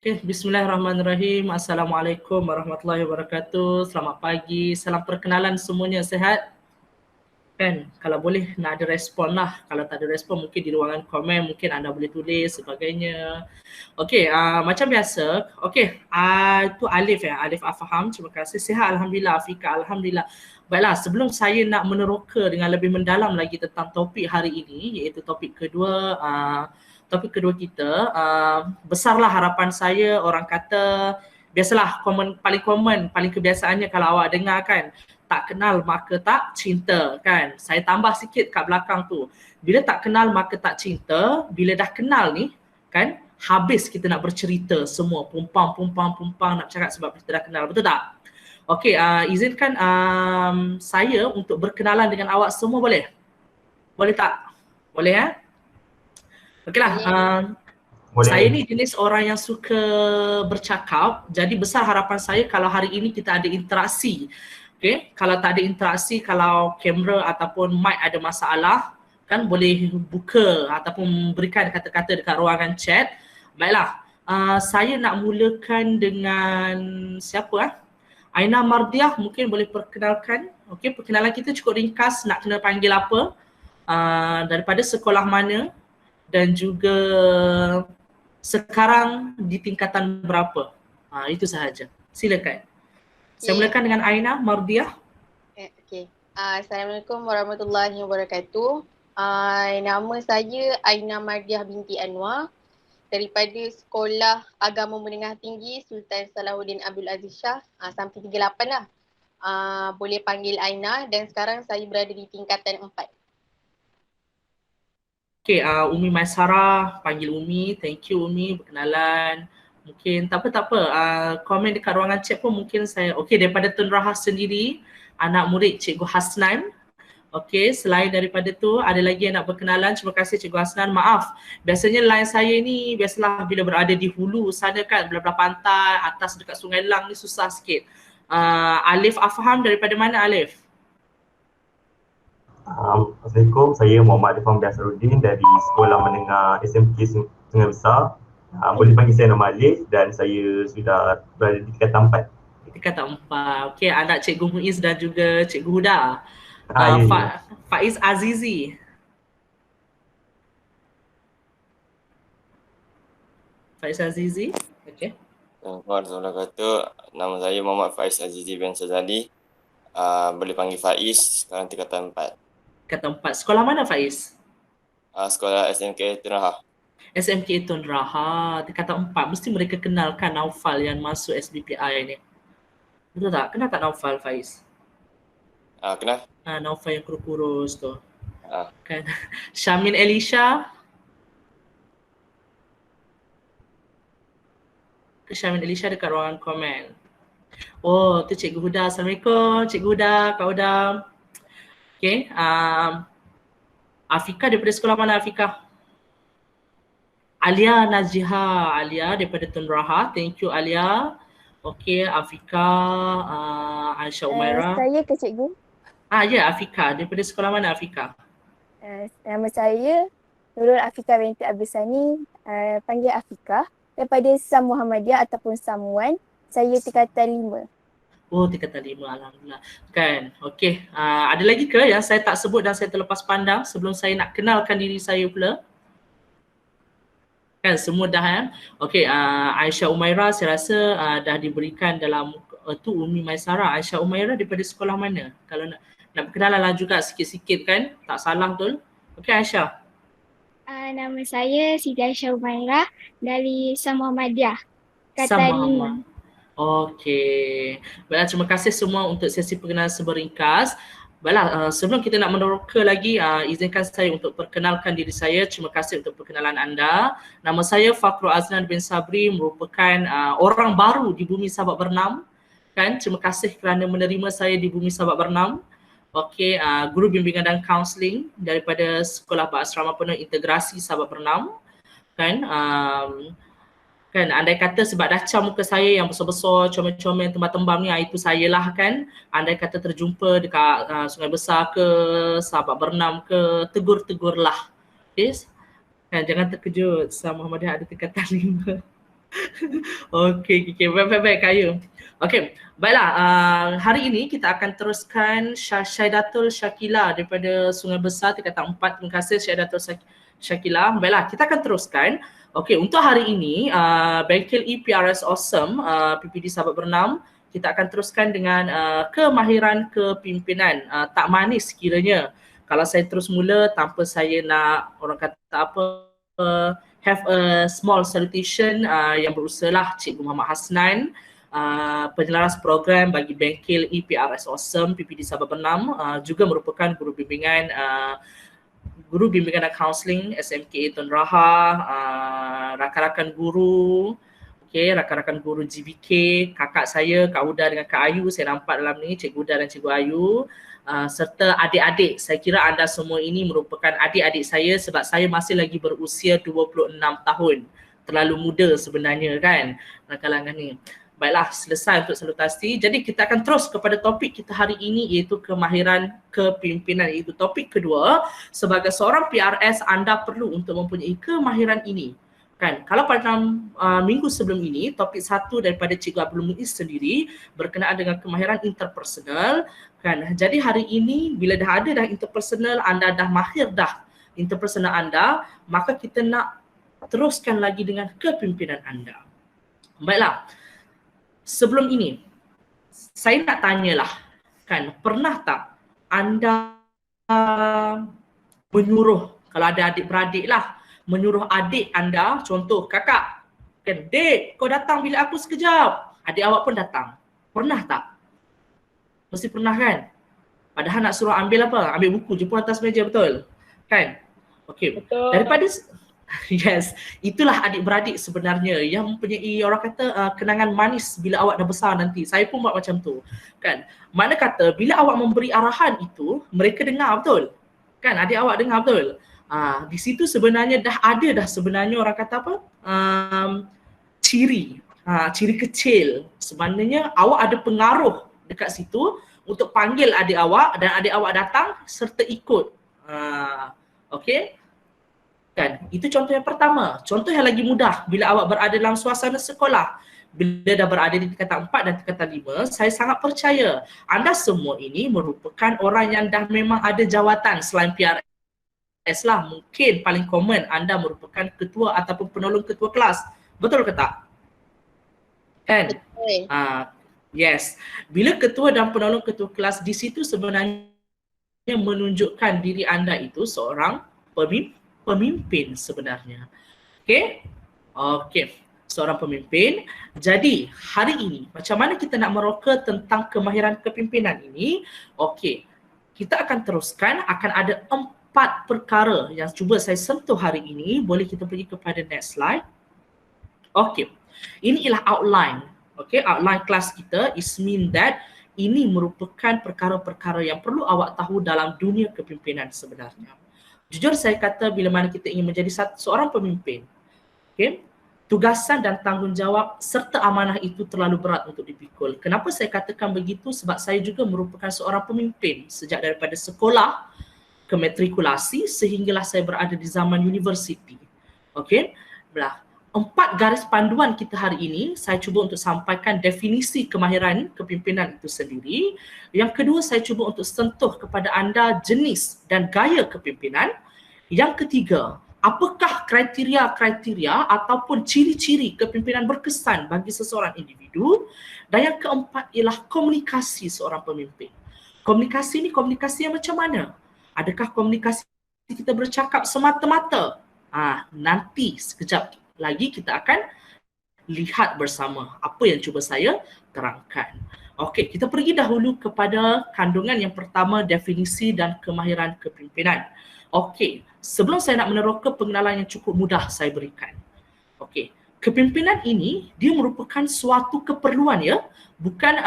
Okay, bismillahirrahmanirrahim. Assalamualaikum warahmatullahi wabarakatuh. Selamat pagi. Salam perkenalan semuanya, sihat? Kan, kalau boleh nak ada respon lah. Kalau tak ada respon mungkin di ruangan komen, mungkin anda boleh tulis sebagainya. Okey, macam biasa. Okey, itu Alif ya, Alif Afaham. Terima kasih. Sihat Alhamdulillah, Afika Alhamdulillah. Baiklah, sebelum saya nak meneroka dengan lebih mendalam lagi tentang topik hari ini, iaitu topik kedua, kita, besarlah harapan saya orang kata, biasalah paling kebiasaannya kalau awak dengar kan, tak kenal maka tak cinta kan. Saya tambah sikit kat belakang tu. Bila tak kenal maka tak cinta, bila dah kenal ni kan, habis kita nak bercerita semua, pumpang nak cakap sebab kita dah kenal, betul tak? Okey, izinkan saya untuk berkenalan dengan awak semua boleh? Boleh tak? Boleh ya? Okeylah, saya ni jenis orang yang suka bercakap, jadi besar harapan saya kalau hari ini kita ada interaksi. Okay? Kalau tak ada interaksi, kalau kamera ataupun mic ada masalah, kan boleh buka ataupun berikan kata-kata dekat ruangan chat. Baiklah, saya nak mulakan dengan siapa? Aina Mardiah, mungkin boleh perkenalkan. Okay, perkenalan kita cukup ringkas, nak kena panggil apa, daripada sekolah mana dan juga sekarang di tingkatan berapa. Itu sahaja. Silakan. Saya mulakan dengan Aina Mardiah. Okay. Assalamualaikum warahmatullahi wabarakatuh. Nama saya Aina Mardiah binti Anwar daripada Sekolah Agama Menengah Tinggi Sultan Salahuddin Abdul Aziz Shah, sampai 38 lah. Boleh panggil Aina dan sekarang saya berada di tingkatan 4. Okay, Umi Maisara, panggil Umi. Thank you Umi, berkenalan. Mungkin tak apa, komen dekat ruangan chat pun mungkin saya, okay, daripada Tun Rahas sendiri, anak murid Cikgu Hasnan. Okey, selain daripada tu ada lagi yang nak berkenalan. Terima kasih Cikgu Hasnan. Maaf, biasanya line saya ni biasalah bila berada di hulu sana kan, belah-belah pantai, atas dekat Sungai Lang ni susah sikit. Alif Afham, daripada mana Alif? Assalamualaikum, saya Muhammad Arifan Biasaruddin dari Sekolah Menengah SMK Sungai Besar. Boleh panggil saya nama Alif dan saya sudah berada di tingkatan 4. Tingkatan 4. Okey, anak Cikgu Muiz dan juga Cikgu Huda. Faiz Azizi. Faiz Azizi. Okey. Assalamualaikum. Nama saya Muhammad Faiz Azizi bin Sazali. Boleh panggil Faiz, sekarang tingkatan 4. Tingkatan 4. Sekolah mana Faiz? Sekolah SMK Tun Rahah. SMK Tun Rahah, tingkatan 4. Mesti mereka kenalkan Naufal yang masuk SBPI ni. Betul tak? Kenal tak Naufal Faiz? Kenal? Naufal yang kurus tu. Kan. Syamin Elisha. Syamin Elisha dekat ruangan komen. Oh, tu Cikgu Huda. Assalamualaikum Cikgu Huda, Kak Huda. Okay. Afika daripada sekolah mana Afika? Alia Naziha. Alia daripada Tun Rahah. Thank you Alia. Okay, Afika, Aisyah Umairah. Saya ke Cikgu? Ya, Afika. Daripada sekolah mana Afika? Nama saya Nurul Afika binti Abdul Sani, panggil Afika. Daripada SAM Muhammadiyah ataupun SAM 1, saya tingkatan 5. Oh, tingkatan 5, Alhamdulillah. Kan, okey. Ada lagi ke yang saya tak sebut dan saya terlepas pandang sebelum saya nak kenalkan diri saya pula? Kan, semua dah ya. Okey, Aisyah Umairah saya rasa dah diberikan dalam tu Umi Maisara. Aisyah Umairah daripada sekolah mana? Kalau nak berkenalan lah juga sikit-sikit kan, tak salah betul. Okey Aisyah. Nama saya Siti Aisyah Umairah dari SAM Muhammadiyah, tingkatan 5. Okey. Baiklah, terima kasih semua untuk sesi perkenalan seberingkas. Baiklah, sebelum kita nak meneroka lagi, izinkan saya untuk perkenalkan diri saya. Terima kasih untuk perkenalan anda. Nama saya Fakhrul Azlan bin Sabri, merupakan orang baru di Bumi Sahabat Bernam. Kan, terima kasih kerana menerima saya di Bumi Sahabat Bernam. Okey, guru bimbingan dan kaunseling daripada Sekolah Berasrama Penuh Integrasi Sahabat Bernam. Kan, kan andai kata sebab dah cam muka saya yang besar-besar, comel-comel, tembam-tembam ni, itu saya lah kan. Andai kata terjumpa dekat Sungai Besar ke, Sahabat Bernam ke, tegur-tegurlah. Okay? Kan, jangan terkejut, SAM Muhammadiyah ada tingkatan 5. Okey, baik, Kak Ayu. Okey, baiklah, hari ini kita akan teruskan Syahidatul Syakila daripada Sungai Besar tingkatan 4. Terima kasih Syahidatul Syakila. Baiklah, kita akan teruskan. Okey, untuk hari ini Bengkel EPRS Awesome PPD Sahabat Bernam, kita akan teruskan dengan kemahiran kepimpinan. Tak manis kiranya kalau saya terus mula tanpa saya nak orang kata apa, have a small salutation yang berusahalah Cikgu Muhammad Hasnan, penyelaras program bagi Bengkel EPRS Awesome PPD Sabah Bernam, juga merupakan guru bimbingan dan kaunseling SMK Tun Raha, rakan-rakan guru, rakan-rakan guru GBK, kakak saya Kak Huda dengan Kak Ayu, saya nampak dalam ni Cikgu Huda dan Cikgu Ayu, serta adik-adik. Saya kira anda semua ini merupakan adik-adik saya sebab saya masih lagi berusia 26 tahun. Terlalu muda sebenarnya kan dalam kalangan ni. Baiklah, selesai untuk salutasi. Jadi kita akan terus kepada topik kita hari ini, iaitu kemahiran kepimpinan. Iaitu topik kedua, sebagai seorang PRS anda perlu untuk mempunyai kemahiran ini. Kan, kalau pada minggu sebelum ini, topik satu daripada Cikgu Abdul Muiz sendiri berkenaan dengan kemahiran interpersonal. Kan, jadi hari ini bila dah ada dah interpersonal, anda dah mahir dah interpersonal anda, maka kita nak teruskan lagi dengan kepimpinan anda. Baiklah, sebelum ini saya nak tanyalah, kan, pernah tak anda menyuruh, kalau ada adik-beradik lah, menyuruh adik anda, contoh kakak, kan, dek kau datang bilik aku sekejap, adik awak pun datang. Pernah tak? Mesti pernah kan? Padahal nak suruh ambil apa? Ambil buku, jemput atas meja, betul? Kan? Okey. Daripada yes, itulah adik-beradik sebenarnya yang mempunyai orang kata kenangan manis bila awak dah besar nanti. Saya pun buat macam tu. Kan? Mana kata bila awak memberi arahan itu, mereka dengar, betul? Kan? Adik awak dengar, betul? Di situ sebenarnya dah ada dah sebenarnya orang kata apa? Ciri kecil. Sebenarnya awak ada pengaruh dekat situ untuk panggil adik awak dan adik awak datang serta ikut. Okey? Kan? Itu contoh yang pertama. Contoh yang lagi mudah, bila awak berada dalam suasana sekolah, bila dah berada di tingkatan 4 dan tingkatan 5, saya sangat percaya anda semua ini merupakan orang yang dah memang ada jawatan selain PRS lah. Mungkin paling common anda merupakan ketua ataupun penolong ketua kelas. Betul ke tak? Kan? Betul. Yes. Bila ketua dan penolong ketua kelas, di situ sebenarnya menunjukkan diri anda itu seorang pemimpin sebenarnya. Okey? Okey. Seorang pemimpin. Jadi, hari ini macam mana kita nak meroka tentang kemahiran kepimpinan ini? Okey. Kita akan teruskan, akan ada 4 perkara yang cuba saya sentuh hari ini. Boleh kita pergi kepada next slide. Okey. Ini ialah outline. Okey, outline kelas kita is mean that ini merupakan perkara-perkara yang perlu awak tahu dalam dunia kepimpinan sebenarnya. Jujur saya kata bila mana kita ingin menjadi seorang pemimpin, okey, tugasan dan tanggungjawab serta amanah itu terlalu berat untuk dipikul. Kenapa saya katakan begitu? Sebab saya juga merupakan seorang pemimpin sejak daripada sekolah ke matrikulasi sehinggalah saya berada di zaman universiti. Okey, 4 garis panduan kita hari ini, saya cuba untuk sampaikan definisi kemahiran kepimpinan itu sendiri. Yang kedua, saya cuba untuk sentuh kepada anda jenis dan gaya kepimpinan. Yang ketiga, apakah kriteria-kriteria ataupun ciri-ciri kepimpinan berkesan bagi seseorang individu. Dan yang keempat ialah komunikasi seorang pemimpin. Komunikasi ni komunikasi yang macam mana? Adakah komunikasi kita bercakap semata-mata? Nanti sekejap lagi kita akan lihat bersama apa yang cuba saya terangkan. Okey, kita pergi dahulu kepada kandungan yang pertama, definisi dan kemahiran kepimpinan. Okey, sebelum saya nak meneroka pengenalan yang cukup mudah saya berikan. Okey, kepimpinan ini dia merupakan suatu keperluan, ya. Bukan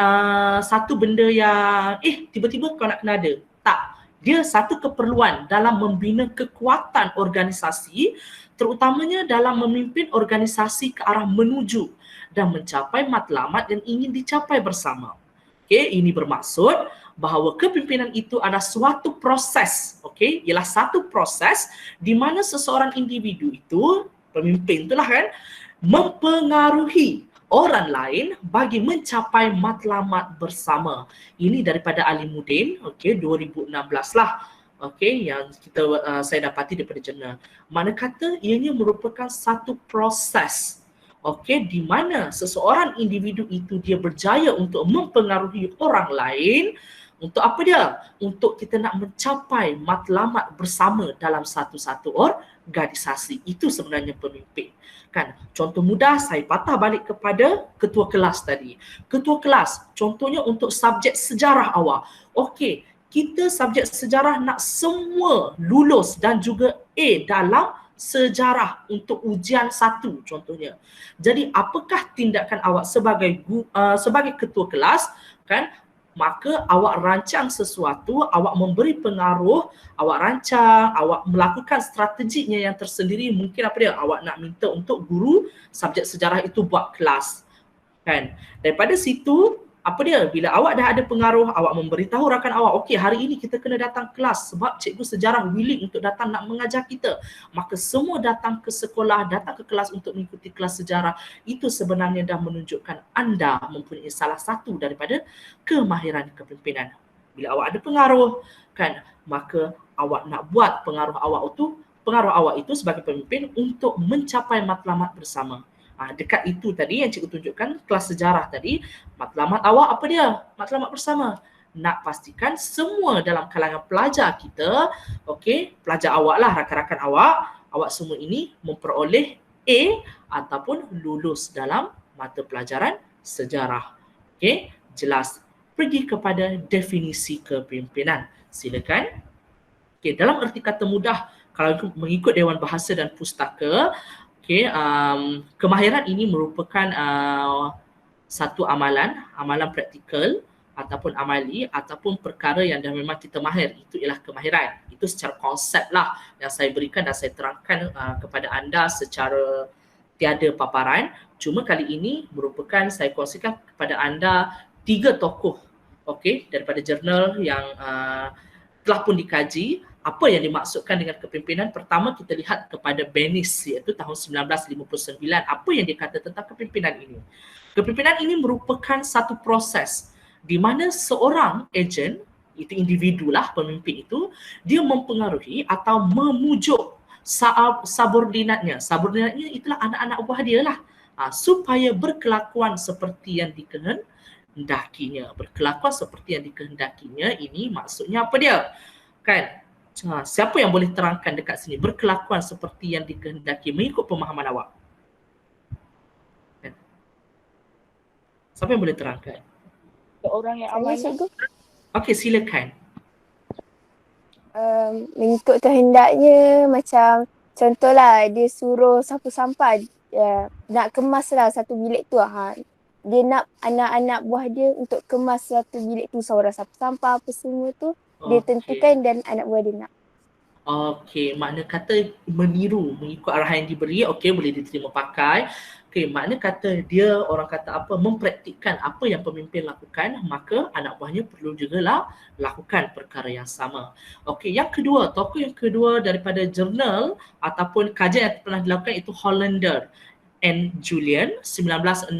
satu benda yang tiba-tiba kau nak kena ada. Tak. Dia satu keperluan dalam membina kekuatan organisasi, terutamanya dalam memimpin organisasi ke arah menuju dan mencapai matlamat yang ingin dicapai bersama. Okey, ini bermaksud bahawa kepimpinan itu adalah suatu proses, okey, ialah satu proses di mana seseorang individu itu, pemimpin itulah kan, mempengaruhi orang lain bagi mencapai matlamat bersama. Ini daripada Alimuddin, okey, 2016 lah. Okey, yang saya dapati daripada jurnal. Mana kata ianya merupakan satu proses, okey, di mana seseorang individu itu dia berjaya untuk mempengaruhi orang lain. Untuk apa dia? Untuk kita nak mencapai matlamat bersama dalam satu-satu organisasi. Itu sebenarnya pemimpin. Kan? Contoh mudah, saya patah balik kepada ketua kelas tadi. Ketua kelas, contohnya untuk subjek sejarah awak. Okey, kita subjek sejarah nak semua lulus dan juga A dalam sejarah untuk ujian 1 contohnya. Jadi apakah tindakan awak sebagai ketua kelas, kan? Maka awak rancang sesuatu, awak memberi pengaruh, awak rancang, awak melakukan strateginya yang tersendiri. Mungkin apa dia? Awak nak minta untuk guru subjek sejarah itu buat kelas. Kan? Daripada situ, apa dia? Bila awak dah ada pengaruh, awak memberitahu rakan awak, okey, hari ini kita kena datang kelas sebab cikgu sejarah willing untuk datang nak mengajar kita. Maka semua datang ke sekolah, datang ke kelas untuk mengikuti kelas sejarah. Itu sebenarnya dah menunjukkan anda mempunyai salah satu daripada kemahiran kepimpinan. Bila awak ada pengaruh, kan, maka awak nak buat pengaruh awak itu sebagai pemimpin untuk mencapai matlamat bersama. Dekat itu tadi yang cikgu tunjukkan kelas sejarah tadi, matlamat awak apa dia? Matlamat bersama. Nak pastikan semua dalam kalangan pelajar kita, okey, pelajar awak lah, rakan-rakan awak semua ini memperoleh A ataupun lulus dalam mata pelajaran sejarah. Okey, jelas. Pergi kepada definisi kepimpinan. Silakan. Okey, dalam erti kata mudah, kalau mengikut Dewan Bahasa dan Pustaka, okey, kemahiran ini merupakan satu amalan praktikal ataupun amali ataupun perkara yang dah memang kita mahir. Itu ialah kemahiran. Itu secara konsep lah yang saya berikan dan saya terangkan kepada anda secara tiada paparan. Cuma kali ini merupakan saya kongsikan kepada anda 3 tokoh, okey, daripada jurnal yang telah pun dikaji. Apa yang dimaksudkan dengan kepimpinan? Pertama kita lihat kepada Bennis, iaitu tahun 1959. Apa yang dia kata tentang kepimpinan ini? Kepimpinan ini merupakan satu proses di mana seorang ejen, itu individulah pemimpin itu, dia mempengaruhi atau memujuk subordinatnya. Subordinatnya itulah anak-anak buah dia lah, supaya berkelakuan seperti yang dikehendakinya. Berkelakuan seperti yang dikehendakinya ini maksudnya apa dia? Kan? Siapa yang boleh terangkan dekat sini berkelakuan seperti yang dikehendaki mengikut pemahaman awak? Siapa yang boleh terangkan? Orang yang amanah. Okey, silakan. Mengikut kehendaknya, macam contohlah dia suruh sapu sampah, nak kemaslah satu bilik tu, dia nak anak-anak buah dia untuk kemas satu bilik tu, seorang sapu sampah apa semua tu dia tentukan dan anak buah dia nak. Okey, makna kata meniru mengikut arahan yang diberi, okey, boleh diterima pakai. Okey, makna kata dia, orang kata apa, mempraktikkan apa yang pemimpin lakukan, maka anak buahnya perlu juga lah lakukan perkara yang sama. Okey, yang kedua, tokoh yang kedua daripada jurnal ataupun kajian yang pernah dilakukan itu Hollander and Julian 1969.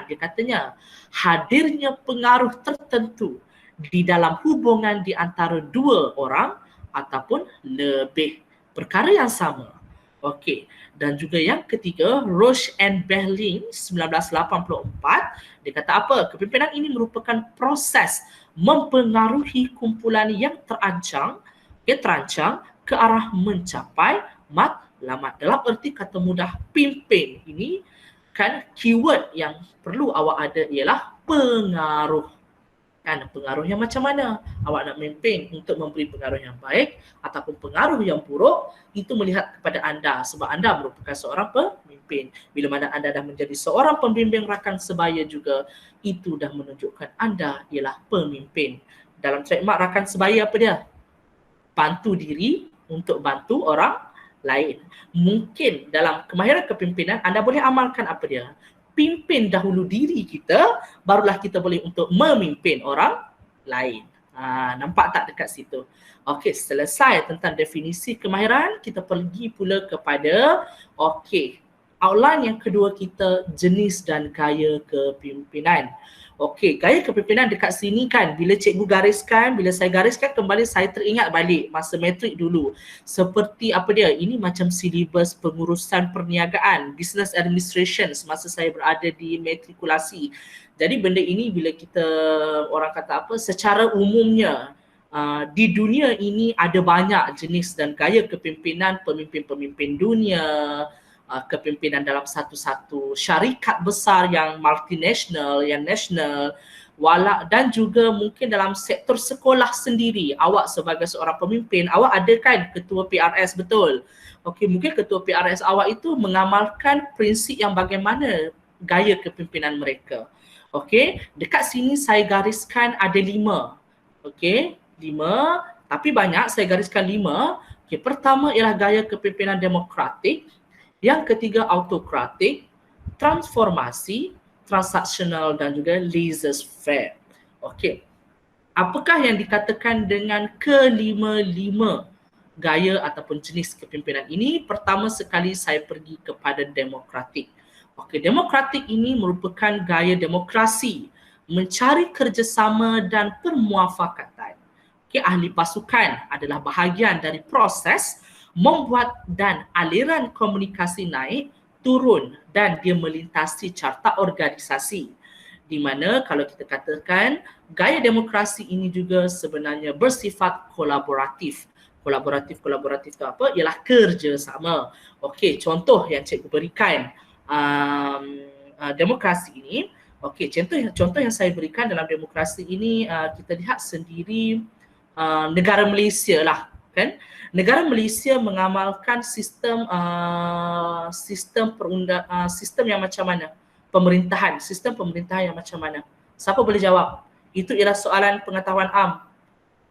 Dia katanya hadirnya pengaruh tertentu di dalam hubungan di antara dua orang ataupun lebih perkara yang sama. Okey, dan juga yang ketiga, Roche and Berling 1984, dia kata apa? Kepimpinan ini merupakan proses mempengaruhi kumpulan yang terancang ke arah mencapai matlamat. Dalam erti kata mudah, pimpin ini kan keyword yang perlu awak ada ialah pengaruh. Kan, pengaruhnya macam mana? Awak nak memimpin untuk memberi pengaruh yang baik ataupun pengaruh yang buruk, itu melihat kepada anda sebab anda merupakan seorang pemimpin. Bila mana anda dah menjadi seorang pembimbing rakan sebaya juga, itu dah menunjukkan anda ialah pemimpin. Dalam trademark rakan sebaya apa dia? Bantu diri untuk bantu orang lain. Mungkin dalam kemahiran kepimpinan anda boleh amalkan apa dia? Pimpin dahulu diri kita, barulah kita boleh untuk memimpin orang lain. Nampak tak dekat situ? Okey, selesai tentang definisi kemahiran, kita pergi pula kepada outline yang kedua kita, jenis dan gaya kepimpinan. Okey, gaya kepimpinan dekat sini kan, bila cikgu gariskan, bila saya gariskan kembali, saya teringat balik masa matrik dulu. Seperti apa dia, ini macam silibus pengurusan perniagaan, business administration semasa saya berada di matrikulasi. Jadi benda ini bila kita, orang kata apa, secara umumnya, di dunia ini ada banyak jenis dan gaya kepimpinan, pemimpin-pemimpin dunia, kepimpinan dalam satu-satu syarikat besar yang multinational, yang national, dan juga mungkin dalam sektor sekolah sendiri. Awak sebagai seorang pemimpin, awak ada kan ketua PRS, betul? Okey, mungkin ketua PRS awak itu mengamalkan prinsip yang bagaimana gaya kepimpinan mereka. Okey, dekat sini saya gariskan ada 5. Okey, 5, tapi banyak, saya gariskan 5. Okey, pertama ialah gaya kepimpinan demokratik. Yang ketiga autokratik, transformasi, transaksional dan juga laissez-faire. Okey. Apakah yang dikatakan dengan kelima-lima gaya ataupun jenis kepimpinan ini? Pertama sekali saya pergi kepada demokratik. Okey, demokratik ini merupakan gaya demokrasi, mencari kerjasama dan permuafakatan. Okey, ahli pasukan adalah bahagian dari proses membuat dan aliran komunikasi naik, turun dan dia melintasi carta organisasi. Di mana kalau kita katakan gaya demokrasi ini juga sebenarnya bersifat kolaboratif. Kolaboratif itu apa? Ialah kerjasama. Okey, contoh yang cikgu berikan demokrasi ini. Okey, contoh yang saya berikan dalam demokrasi ini, kita lihat sendiri negara Malaysia lah, kan? Negara Malaysia mengamalkan sistem sistem yang macam mana? Sistem pemerintahan yang macam mana? Siapa boleh jawab? Itu ialah soalan pengetahuan am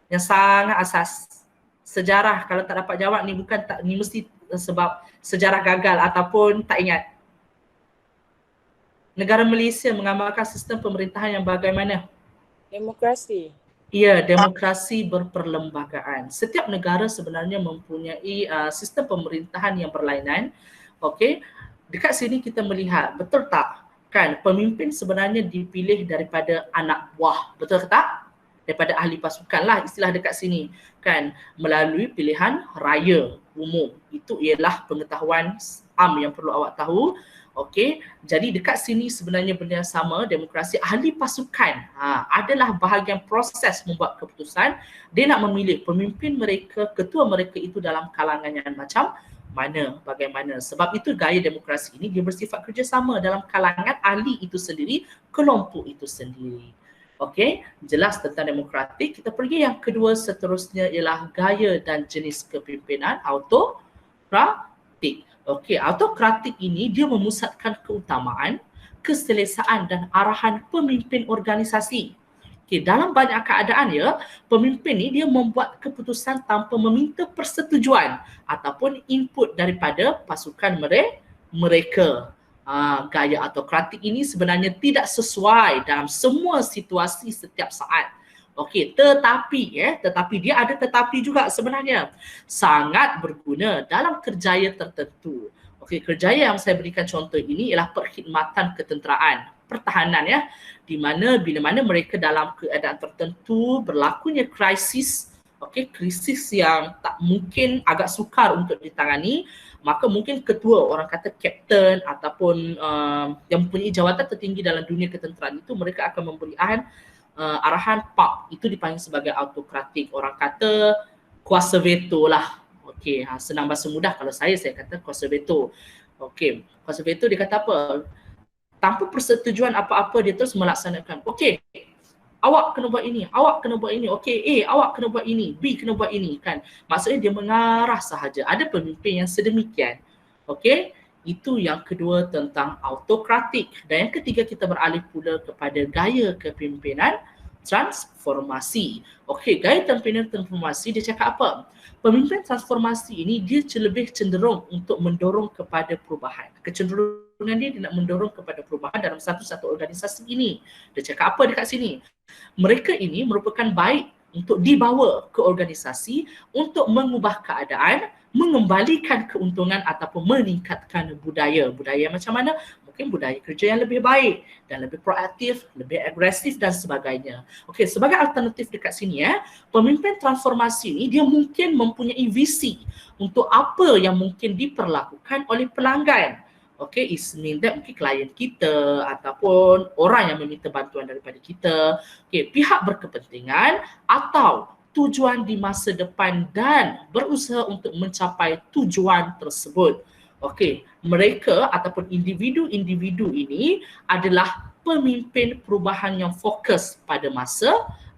yang sangat asas. Sejarah kalau tak dapat jawab ni bukan tak, ni mesti sebab sejarah gagal ataupun tak ingat. Negara Malaysia mengamalkan sistem pemerintahan yang bagaimana? Demokrasi. Ya, demokrasi berperlembagaan. Setiap negara sebenarnya mempunyai sistem pemerintahan yang berlainan. Okey, dekat sini kita melihat, betul tak? Kan, pemimpin sebenarnya dipilih daripada anak buah, betul tak? Daripada ahli pasukan lah istilah dekat sini. Kan, melalui pilihan raya umum. Itu ialah pengetahuan am yang perlu awak tahu. Okey, jadi dekat sini sebenarnya benda yang sama, demokrasi ahli pasukan adalah bahagian proses membuat keputusan. Dia nak memilih pemimpin mereka, ketua mereka itu dalam kalangan yang macam mana, bagaimana. Sebab itu gaya demokrasi ini dia bersifat kerjasama dalam kalangan ahli itu sendiri, kelompok itu sendiri. Okey, jelas tentang demokratik. Kita pergi yang kedua seterusnya ialah gaya dan jenis kepimpinan autokratik. Okey, autokratik ini dia memusatkan keutamaan, keselesaan dan arahan pemimpin organisasi. Okey, dalam banyak keadaan ya, pemimpin ni dia membuat keputusan tanpa meminta persetujuan ataupun input daripada pasukan mereka. Gaya autokratik ini sebenarnya tidak sesuai dalam semua situasi setiap saat. Okey, tetapi dia ada tetapi juga sebenarnya. Sangat berguna dalam kerjaya tertentu. Okey, kerjaya yang saya berikan contoh ini ialah perkhidmatan ketenteraan, pertahanan ya, di mana bila mana mereka dalam keadaan tertentu berlakunya krisis, okey, krisis yang tak mungkin agak sukar untuk ditangani, maka mungkin ketua, orang kata kapten ataupun yang mempunyai jawatan tertinggi dalam dunia ketenteraan itu, mereka akan memberi arahan PAP, itu dipanggil sebagai autokratik. Orang kata kuasa veto lah. Okey, senang bahasa mudah kalau saya kata kuasa veto. Okey, kuasa veto dia kata apa? Tanpa persetujuan apa-apa dia terus melaksanakan. Okey, awak kena buat ini, awak kena buat ini. Okey, A, awak kena buat ini, B kena buat ini, kan. Maksudnya dia mengarah sahaja. Ada pemimpin yang sedemikian. Okey, itu yang kedua tentang autokratik. Dan yang ketiga kita beralih pula kepada gaya kepimpinan transformasi. Okey, gaya kepimpinan transformasi dia cakap apa? Pemimpin transformasi ini dia lebih cenderung untuk mendorong kepada perubahan. Kecenderungan dia nak mendorong kepada perubahan dalam satu-satu organisasi ini. Dia cakap apa dekat sini? Mereka ini merupakan baik untuk dibawa ke organisasi untuk mengubah keadaan mengembalikan keuntungan ataupun meningkatkan budaya. Budaya macam mana? Mungkin budaya kerja yang lebih baik dan lebih proaktif, lebih agresif dan sebagainya. Okey, sebagai alternatif dekat sini pemimpin transformasi ni dia mungkin mempunyai visi untuk apa yang mungkin diperlakukan oleh pelanggan. Okay, it means that mungkin klien kita ataupun orang yang meminta bantuan daripada kita, okay, pihak berkepentingan atau tujuan di masa depan dan berusaha untuk mencapai tujuan tersebut. Okey, mereka ataupun individu-individu ini adalah pemimpin perubahan yang fokus pada masa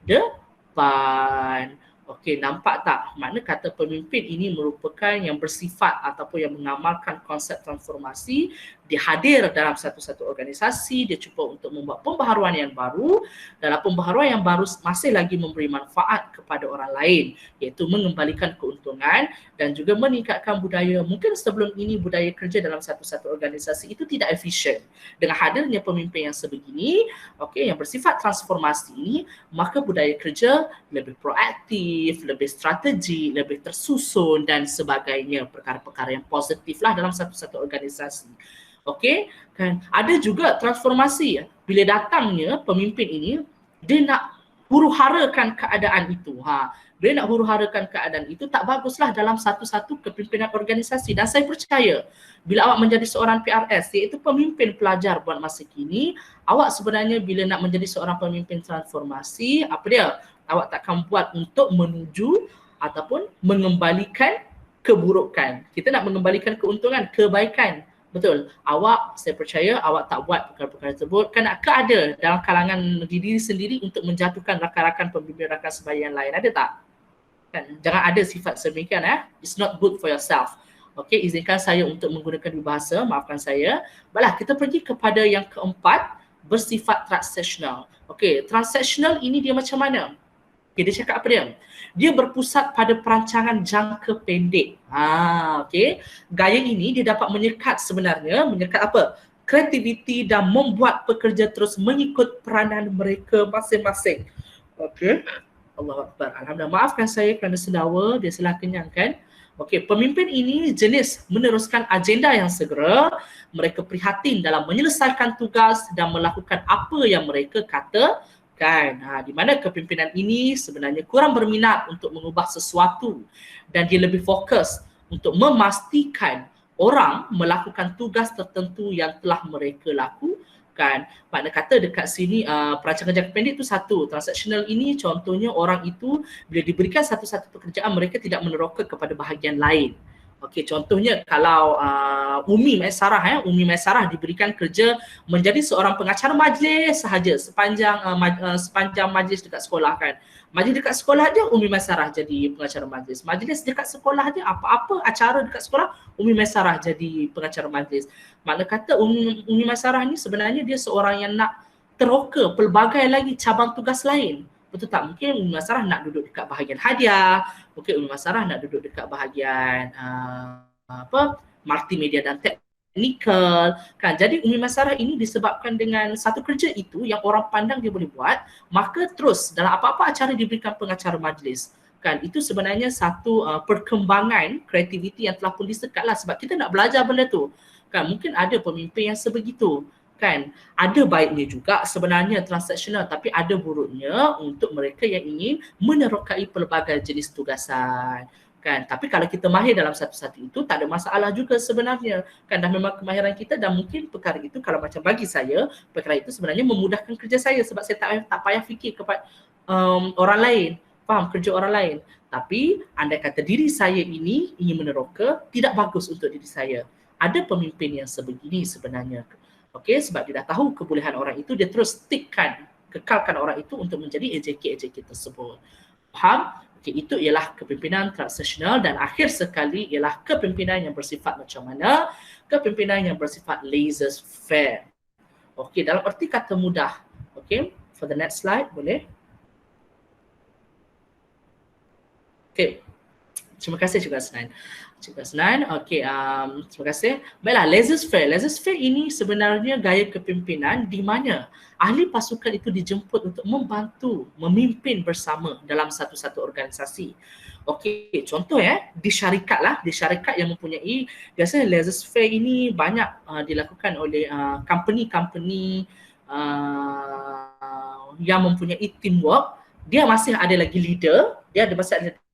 depan. Okey, nampak tak? Makna kata pemimpin ini merupakan yang bersifat ataupun yang mengamalkan konsep transformasi, dia hadir dalam satu-satu organisasi, dia cuba untuk membuat pembaharuan yang baru. Dalam pembaharuan yang baru masih lagi memberi manfaat kepada orang lain, iaitu mengembalikan keuntungan dan juga meningkatkan budaya. Mungkin sebelum ini budaya kerja dalam satu-satu organisasi itu tidak efisien. Dengan hadirnya pemimpin yang sebegini, okey, yang bersifat transformasi ini, maka budaya kerja lebih proaktif, lebih strategi, lebih tersusun dan sebagainya. Perkara-perkara yang positif lah dalam satu-satu organisasi. Okey, kan ada juga transformasi bila datangnya pemimpin ini dia nak huru-harakan keadaan itu. Dia nak huru-harakan keadaan itu tak baguslah dalam satu-satu kepimpinan organisasi. Dan saya percaya bila awak menjadi seorang PRS, iaitu pemimpin pelajar buat masa kini, awak sebenarnya bila nak menjadi seorang pemimpin transformasi, apa dia? Awak takkan buat untuk menuju ataupun mengembalikan keburukan. Kita nak mengembalikan keuntungan, kebaikan. Betul. Awak, saya percaya awak tak buat perkara-perkara tersebut kerana ada dalam kalangan diri sendiri untuk menjatuhkan rakan-rakan pembimbing rakan sebaya yang lain. Ada tak? Kan? Jangan ada sifat sedemikian. It's not good for yourself. Okey, izinkan saya untuk menggunakan dua bahasa, maafkan saya. Baiklah, kita pergi kepada yang keempat, bersifat transaksional. Okey, transaksional ini dia macam mana? Okay, dia cakap apa dia? Dia berpusat pada perancangan jangka pendek. Okey. Gaya ini dia dapat menyekat apa? Kreativiti dan membuat pekerja terus mengikut peranan mereka masing-masing. Okey. Allahu Akbar. Alhamdulillah, maafkan saya kerana sendawa, dia salah kenyangkan. Okey, pemimpin ini jenis meneruskan agenda yang segera, mereka prihatin dalam menyelesaikan tugas dan melakukan apa yang mereka kata di mana kepimpinan ini sebenarnya kurang berminat untuk mengubah sesuatu dan dia lebih fokus untuk memastikan orang melakukan tugas tertentu yang telah mereka lakukan. Makna kata dekat sini perancangan jangka pendek itu satu. Transaksional ini contohnya orang itu bila diberikan satu-satu pekerjaan mereka tidak meneroka kepada bahagian lain. Okey, contohnya kalau Umi Maisarah diberikan kerja menjadi seorang pengacara majlis sahaja sepanjang majlis dekat sekolah kan. Majlis dekat sekolah dia Umi Maisarah jadi pengacara majlis. Majlis dekat sekolah dia apa-apa acara dekat sekolah Umi Maisarah jadi pengacara majlis. Makna kata Umi Maisarah ni sebenarnya dia seorang yang nak teroka pelbagai lagi cabang tugas lain. Betul tak? Mungkin Umi Maisarah nak duduk dekat bahagian hadiah, mungkin Umi Maisarah nak duduk dekat bahagian multimedia dan teknikal kan. Jadi Umi Maisarah ini disebabkan dengan satu kerja itu yang orang pandang dia boleh buat, maka terus dalam apa-apa acara diberikan pengacara majlis kan. Itu sebenarnya satu perkembangan kreativiti yang telah pun disekatlah sebab kita nak belajar benda tu kan. Mungkin ada pemimpin yang sebegitu kan. Ada baiknya juga sebenarnya transaksional, tapi ada buruknya untuk mereka yang ingin menerokai pelbagai jenis tugasan kan. Tapi kalau kita mahir dalam satu-satu itu tak ada masalah juga sebenarnya kan. Dah memang kemahiran kita dan mungkin perkara itu kalau macam bagi saya, perkara itu sebenarnya memudahkan kerja saya sebab saya tak payah fikir kepada orang lain, faham, kerja orang lain. Tapi andai kata diri saya ini ingin meneroka, tidak bagus untuk diri saya. Ada pemimpin yang sebegini sebenarnya. Okey, sebab dia dah tahu kebolehan orang itu, dia terus kekalkan orang itu untuk menjadi AJK tersebut. Faham? Okey, itu ialah kepimpinan transaksional dan akhir sekali ialah kepimpinan yang bersifat macam mana? Kepimpinan yang bersifat laissez-faire. Okey, dalam erti kata mudah. Okey, for the next slide boleh? Okey. Terima kasih Cik Asnan. Cik Asnan, okey, terima kasih. Baiklah, laissez-faire. Laissez-faire ini sebenarnya gaya kepimpinan di mana ahli pasukan itu dijemput untuk membantu memimpin bersama dalam satu-satu organisasi. Okey, contoh di syarikat yang mempunyai, biasanya laissez-faire ini banyak dilakukan oleh company-company yang mempunyai teamwork. Dia masih ada lagi leader, ada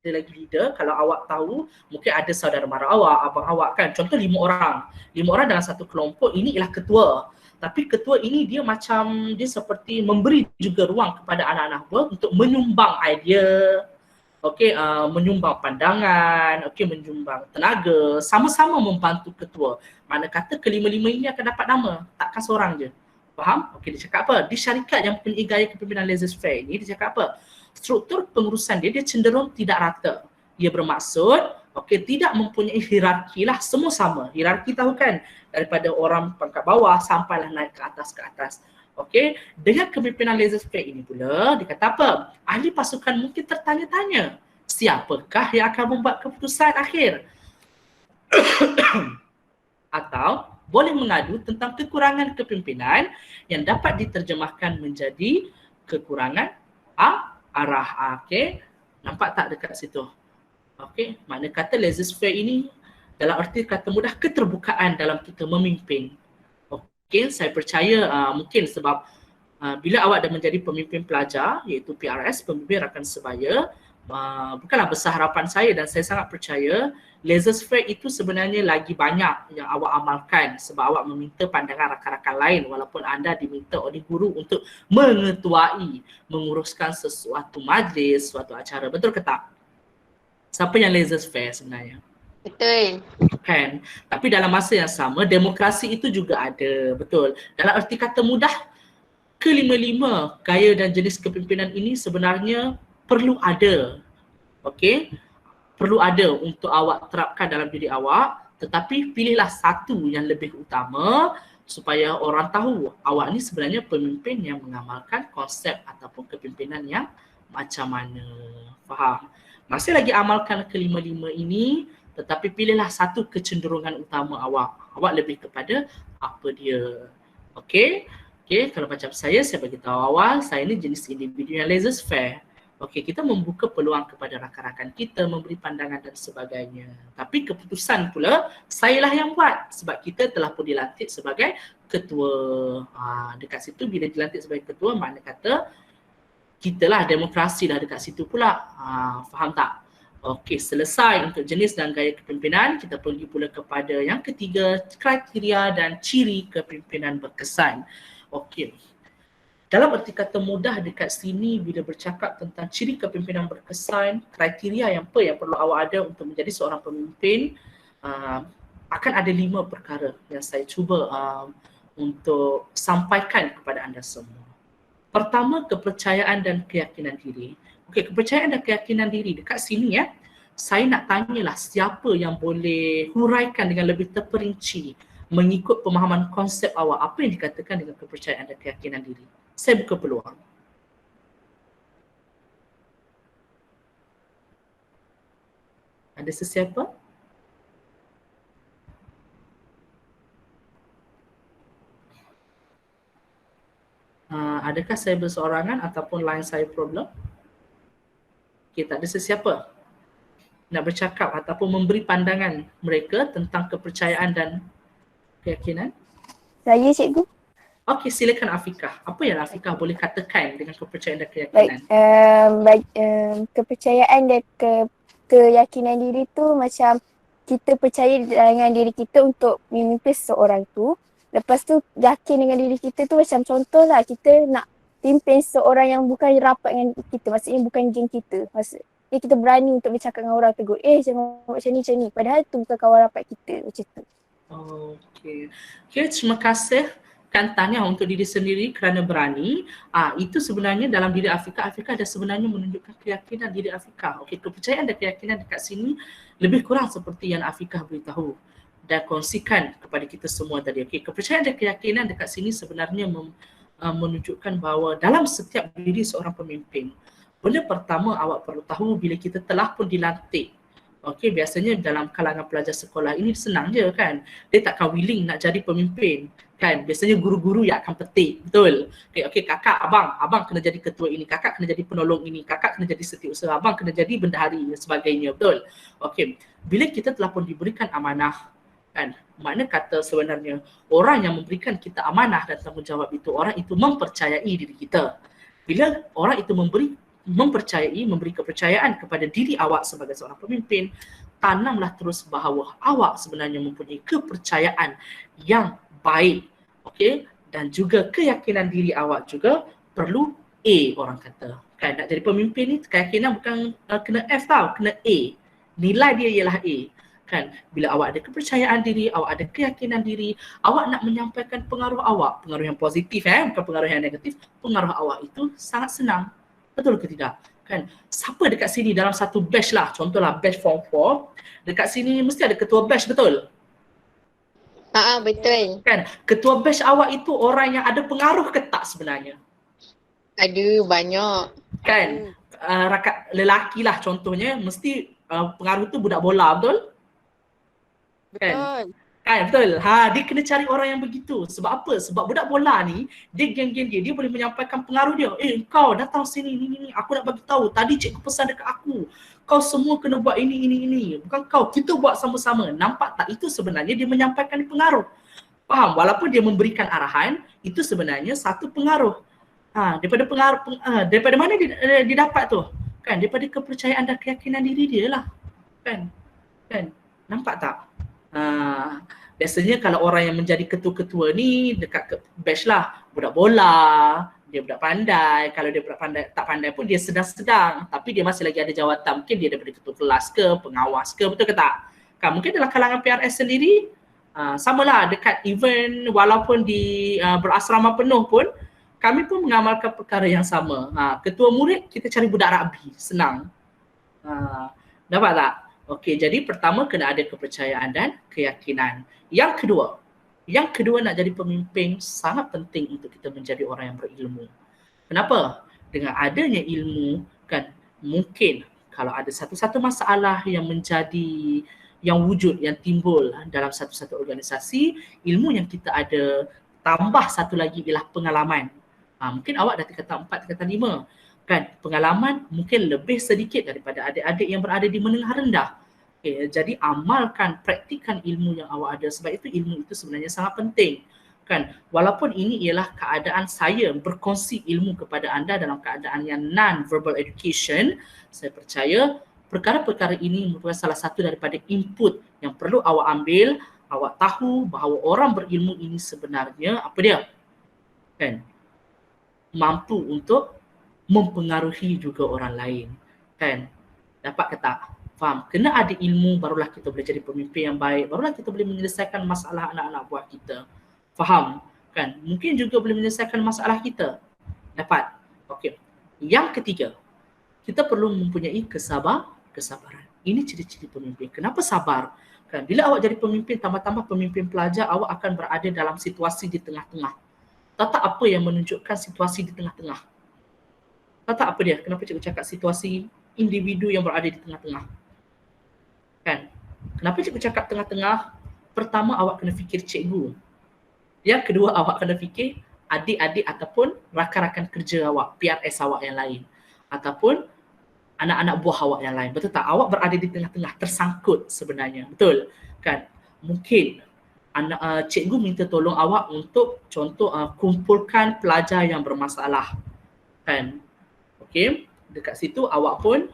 lagi leader. Kalau awak tahu, mungkin ada saudara mara awak, abang awak kan. Contoh 5 orang. 5 orang dalam satu kelompok, ini ialah ketua. Tapi ketua ini dia seperti memberi juga ruang kepada anak-anak buah untuk menyumbang idea, menyumbang pandangan, menyumbang tenaga, sama-sama membantu ketua. Mana kata kelima-lima ini akan dapat nama, takkan seorang je. Faham? Dia cakap apa? Di syarikat yang mempunyai gaya kepimpinan laissez-faire ini, dia cakap apa? Struktur pengurusan dia cenderung tidak rata. Ia bermaksud tidak mempunyai hierarki lah, semua sama. Hierarki tahu kan, daripada orang pangkat bawah sampailah naik ke atas. Dengan kepimpinan laissez-faire ini pula, dia kata apa? Ahli pasukan mungkin tertanya-tanya, siapakah yang akan membuat keputusan akhir? Atau boleh mengadu tentang kekurangan kepimpinan yang dapat diterjemahkan menjadi kekurangan arah. Nampak tak dekat situ? Makna kata laissez-faire ini dalam arti kata mudah keterbukaan dalam kita memimpin. Saya percaya mungkin sebab bila awak dah menjadi pemimpin pelajar, iaitu PRS, pemimpin rakan sebaya, bukanlah besar harapan saya dan saya sangat percaya laissez-faire itu sebenarnya lagi banyak yang awak amalkan sebab awak meminta pandangan rakan-rakan lain walaupun anda diminta oleh guru untuk mengetuai, menguruskan sesuatu majlis, suatu acara. Betul ke tak? Siapa yang laissez-faire sebenarnya? Betul. Kan? Tapi dalam masa yang sama, demokrasi itu juga ada. Betul. Dalam arti kata mudah, kelima-lima gaya dan jenis kepimpinan ini sebenarnya perlu ada. Perlu ada untuk awak terapkan dalam diri awak, tetapi pilihlah satu yang lebih utama supaya orang tahu awak ni sebenarnya pemimpin yang mengamalkan konsep ataupun kepimpinan yang macam mana. Faham? Masih lagi amalkan kelima-lima ini, tetapi pilihlah satu kecenderungan utama awak. Awak lebih kepada apa dia. Kalau macam saya bagi tahu awal, saya ni jenis individu yang laissez-faire. Kita membuka peluang kepada rakan-rakan kita, memberi pandangan dan sebagainya. Tapi keputusan pula, sayalah yang buat sebab kita telah pun dilantik sebagai ketua. Dekat situ bila dilantik sebagai ketua, makna kata kita lah, demokrasi lah dekat situ pula. Faham tak? Selesai untuk jenis dan gaya kepimpinan, kita pergi pula kepada yang ketiga, kriteria dan ciri kepimpinan berkesan. Dalam arti kata mudah dekat sini bila bercakap tentang ciri kepimpinan berkesan, kriteria yang perlu awak ada untuk menjadi seorang pemimpin, akan ada 5 perkara yang saya cuba untuk sampaikan kepada anda semua. Pertama, kepercayaan dan keyakinan diri. Kepercayaan dan keyakinan diri dekat sini saya nak tanyalah siapa yang boleh huraikan dengan lebih terperinci mengikut pemahaman konsep awak apa yang dikatakan dengan kepercayaan dan keyakinan diri. Saya buka peluang. Ada sesiapa? Adakah saya berseorangan ataupun line saya problem? Tak ada sesiapa nak bercakap ataupun memberi pandangan mereka tentang kepercayaan dan keyakinan? Saya, cikgu. Silakan Afiqah. Apa yang Afiqah boleh katakan dengan kepercayaan dan keyakinan? Kepercayaan dan keyakinan diri tu macam kita percaya dengan diri kita untuk memimpin seseorang tu. Lepas tu yakin dengan diri kita tu macam contohlah kita nak pimpin seorang yang bukan rapat dengan kita, maksudnya bukan geng kita. Maksudnya kita berani untuk bercakap dengan orang, tegur, jangan buat macam ni. Padahal tu bukan kawan rapat kita, macam tu. Terima kasih kan tahniah untuk diri sendiri kerana berani. Itu sebenarnya dalam diri Afiqah dah sebenarnya menunjukkan keyakinan diri Afiqah. Kepercayaan dan keyakinan dekat sini lebih kurang seperti yang Afiqah beritahu dan kongsikan kepada kita semua tadi. Kepercayaan dan keyakinan dekat sini sebenarnya menunjukkan bahawa dalam setiap diri seorang pemimpin, benda pertama awak perlu tahu bila kita telah pun dilantik Okey, biasanya dalam kalangan pelajar sekolah ini senang je kan. Dia takkan willing nak jadi pemimpin kan. Biasanya guru-guru yang akan petik, betul. Okey, kakak, abang kena jadi ketua ini, kakak kena jadi penolong ini, kakak kena jadi setiausaha, abang kena jadi bendahari dan sebagainya, betul. Okey, bila kita telah pun diberikan amanah kan, makna kata sebenarnya orang yang memberikan kita amanah dan tanggungjawab itu, orang itu mempercayai diri kita. Bila orang itu memberi kepercayaan kepada diri awak sebagai seorang pemimpin, tanamlah terus bahawa awak sebenarnya mempunyai kepercayaan yang baik, okey, dan juga keyakinan diri awak juga perlu A, orang kata. Kan nak jadi pemimpin ni keyakinan bukan kena F tau, kena A. Nilai dia ialah A. Kan, bila awak ada kepercayaan diri, awak ada keyakinan diri, awak nak menyampaikan pengaruh awak, pengaruh yang positif bukan pengaruh yang negatif, pengaruh awak itu sangat senang. Betul ke tidak? Kan, siapa dekat sini dalam satu batch lah, contohlah batch form 4, dekat sini mesti ada ketua batch, betul? Betul. Kan, ketua batch awak itu orang yang ada pengaruh ke tak sebenarnya? Ada banyak. Kan, rakat lelaki lah contohnya, mesti pengaruh tu budak bola, betul? Betul. Kan, betul. Dia kena cari orang yang begitu. Sebab apa? Sebab budak bola ni, dia geng-geng dia boleh menyampaikan pengaruh dia. Kau datang sini, ni, aku nak bagi tahu. Tadi cikgu pesan dekat aku. Kau semua kena buat ini. Bukan kau, kita buat sama-sama. Nampak tak? Itu sebenarnya dia menyampaikan pengaruh. Faham? Walaupun dia memberikan arahan, itu sebenarnya satu pengaruh. Daripada mana dia dapat tu? Kan, daripada kepercayaan dan keyakinan diri dia lah. Kan? Nampak tak? Biasanya kalau orang yang menjadi ketua-ketua ni dekat batch lah, budak bola, dia budak pandai. Kalau dia budak pandai, tak pandai pun dia sedang-sedang, tapi dia masih lagi ada jawatan. Mungkin dia daripada ketua kelas ke, pengawas ke, betul ke tak? Kan mungkin dalam kalangan PRS sendiri samalah dekat event, walaupun di berasrama penuh pun kami pun mengamalkan perkara yang sama. Ketua murid kita cari budak rugby, senang. Dapat tak? Okey, jadi pertama kena ada kepercayaan dan keyakinan. Yang kedua nak jadi pemimpin sangat penting untuk kita menjadi orang yang berilmu. Kenapa? Dengan adanya ilmu kan, mungkin kalau ada satu-satu masalah yang wujud, yang timbul dalam satu-satu organisasi, ilmu yang kita ada, tambah satu lagi ialah pengalaman. Mungkin awak dah tingkatan 4, tingkatan 5. Kan, pengalaman mungkin lebih sedikit daripada adik-adik yang berada di menengah rendah. Okay, jadi amalkan, praktikan ilmu yang awak ada. Sebab itu ilmu itu sebenarnya sangat penting. Kan, walaupun ini ialah keadaan saya berkongsi ilmu kepada anda dalam keadaan yang non-verbal education, saya percaya perkara-perkara ini merupakan salah satu daripada input yang perlu awak ambil. Awak tahu bahawa orang berilmu ini sebenarnya apa dia? Kan, mampu untuk mempengaruhi juga orang lain. Kan, dapat ke tak? Faham? Kena ada ilmu barulah kita boleh jadi pemimpin yang baik, barulah kita boleh menyelesaikan masalah anak-anak buah kita. Faham? Kan, mungkin juga boleh menyelesaikan masalah kita. Dapat? Okey. Yang ketiga, kita perlu mempunyai kesabaran. Ini ciri-ciri pemimpin. Kenapa sabar? Kan, bila awak jadi pemimpin, tambah-tambah pemimpin pelajar, awak akan berada dalam situasi di tengah-tengah. Tak apa yang menunjukkan situasi di tengah-tengah? Tak apa dia? Kenapa cikgu cakap situasi individu yang berada di tengah-tengah? Kan? Kenapa cikgu cakap tengah-tengah? Pertama, awak kena fikir cikgu. Yang kedua, awak kena fikir adik-adik ataupun rakan-rakan kerja awak, PRS awak yang lain. Ataupun anak-anak buah awak yang lain. Betul tak? Awak berada di tengah-tengah, tersangkut sebenarnya. Betul? Kan? Mungkin cikgu minta tolong awak untuk contoh kumpulkan pelajar yang bermasalah. Kan? Okey, dekat situ awak pun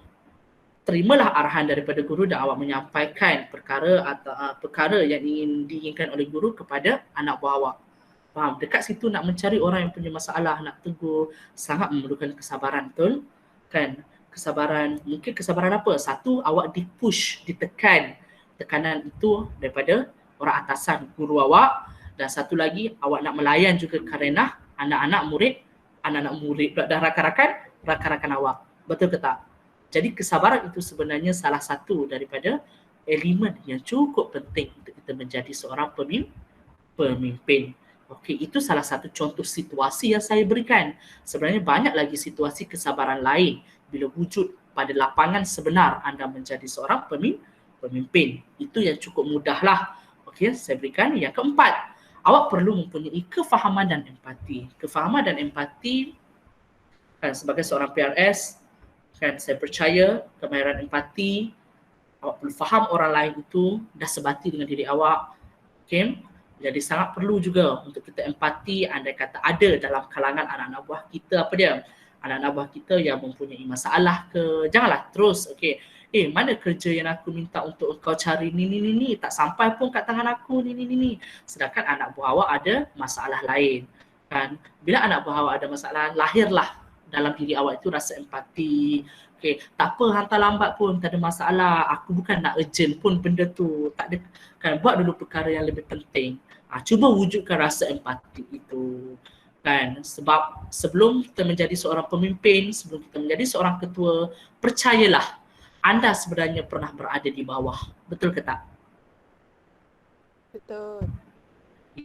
terimalah arahan daripada guru dan awak menyampaikan perkara atau perkara yang diinginkan oleh guru kepada anak buah awak. Faham? Dekat situ nak mencari orang yang punya masalah, nak tegur, sangat memerlukan kesabaran, betul? Kan? Kesabaran, mungkin kesabaran apa? Satu, awak dipush, ditekan. Tekanan itu daripada orang atasan, guru awak. Dan satu lagi, awak nak melayan juga kerana anak-anak murid dan rakan-rakan awak. Betul ke tak? Jadi kesabaran itu sebenarnya salah satu daripada elemen yang cukup penting untuk kita menjadi seorang pemimpin. Okey, itu salah satu contoh situasi yang saya berikan. Sebenarnya banyak lagi situasi kesabaran lain bila wujud pada lapangan sebenar anda menjadi seorang pemimpin. Itu yang cukup mudahlah. Okey, saya berikan yang keempat. Awak perlu mempunyai kefahaman dan empati. Kefahaman dan empati kan, sebagai seorang PRS, kan, saya percaya kemahiran empati, awak perlu faham orang lain itu dah sebati dengan diri awak. Okay? Jadi sangat perlu juga untuk kita empati andai kata ada dalam kalangan anak-anak buah kita anak-anak buah kita yang mempunyai masalah ke, janganlah terus mana kerja yang aku minta untuk kau cari ni, tak sampai pun kat tangan aku ni. Sedangkan anak buah awak ada masalah lain. Kan? Bila anak buah awak ada masalah, lahirlah dalam diri awak itu rasa empati. Tak apa hantar lambat pun tak ada masalah. Aku bukan nak urgent pun benda tu. Tak ada, kan, buat dulu perkara yang lebih penting. Cuba wujudkan rasa empati itu. Kan? Sebab sebelum kita menjadi seorang pemimpin, sebelum kita menjadi seorang ketua, percayalah anda sebenarnya pernah berada di bawah. Betul ke tak? Betul.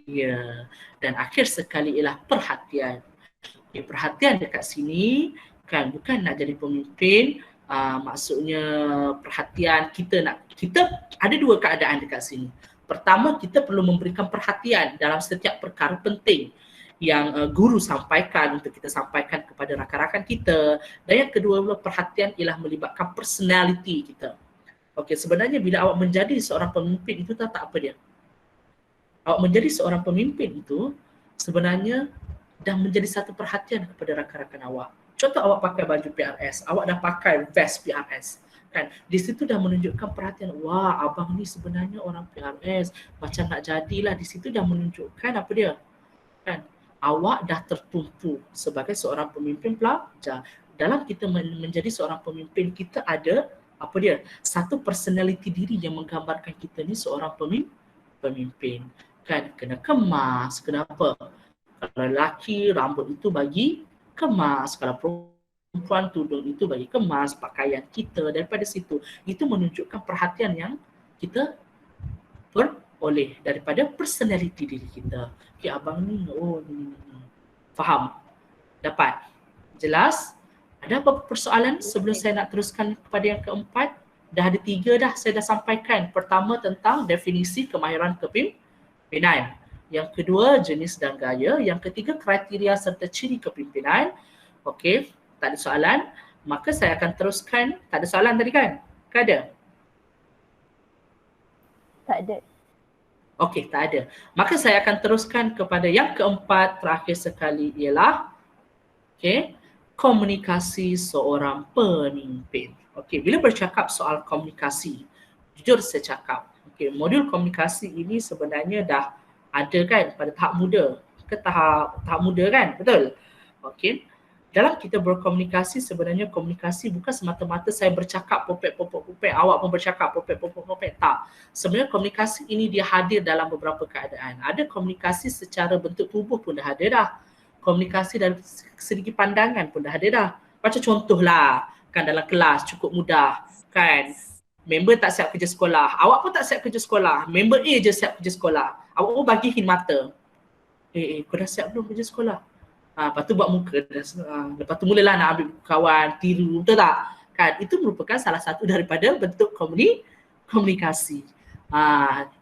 Ya. Dan akhir sekali ialah perhatian. Perhatian dekat sini kan bukan nak jadi pemimpin, maksudnya perhatian kita ada dua keadaan dekat sini. Pertama, kita perlu memberikan perhatian dalam setiap perkara penting yang guru sampaikan untuk kita sampaikan kepada rakan-rakan kita. Dan yang kedua, perhatian ialah melibatkan personality kita. Okey, sebenarnya bila awak menjadi seorang pemimpin itu tak apa dia. Awak menjadi seorang pemimpin itu sebenarnya dah menjadi satu perhatian kepada rakan-rakan awak. Contoh awak pakai baju PRS, awak dah pakai vest PRS. Kan? Di situ dah menunjukkan perhatian, wah abang ni sebenarnya orang PRS, macam nak jadilah. Di situ dah menunjukkan apa dia? Kan? Awak dah tertumpu sebagai seorang pemimpin pelajar. Dalam kita menjadi seorang pemimpin, kita ada apa dia? Satu personality diri yang menggambarkan kita ni seorang pemimpin. Kan? Kena kemas, kenapa? Kalau lelaki, rambut itu bagi kemas. Kalau perempuan, tudung itu bagi kemas. Pakaian kita daripada situ. Itu menunjukkan perhatian yang kita peroleh daripada personality diri kita. Okay, abang ni, ni. Faham? Dapat? Jelas? Ada apa persoalan sebelum saya nak teruskan kepada yang keempat? Dah ada 3 dah saya dah sampaikan. Pertama tentang definisi kemahiran kepimpinan. Yang kedua, jenis dan gaya. Yang ketiga, kriteria serta ciri kepimpinan. Okey, tak ada soalan. Maka saya akan teruskan. Tak ada soalan tadi kan? Ke ada? Tak ada. Okey, tak ada. Maka saya akan teruskan kepada yang keempat, terakhir sekali ialah komunikasi seorang pemimpin. Okey, bila bercakap soal komunikasi, jujur saya cakap, modul komunikasi ini sebenarnya dah ada kan pada tahap muda ke tahap muda kan, betul? Okey. Dalam kita berkomunikasi, sebenarnya komunikasi bukan semata-mata saya bercakap popek, awak pun bercakap popek, tak. Sebenarnya komunikasi ini dia hadir dalam beberapa keadaan. Ada komunikasi secara bentuk tubuh pun dah ada dah. Komunikasi dari segi pandangan pun dah ada dah. Macam contohlah, kan dalam kelas cukup mudah, kan. Member tak siap kerja sekolah, awak pun tak siap kerja sekolah, member A je siap kerja sekolah. Awak pun bagi hin mata. Kau dah siap belum kerja sekolah? Lepas tu buat muka. Lepas tu mulalah nak ambil kawan, tiru, betul tak? Kan? Itu merupakan salah satu daripada bentuk komunikasi.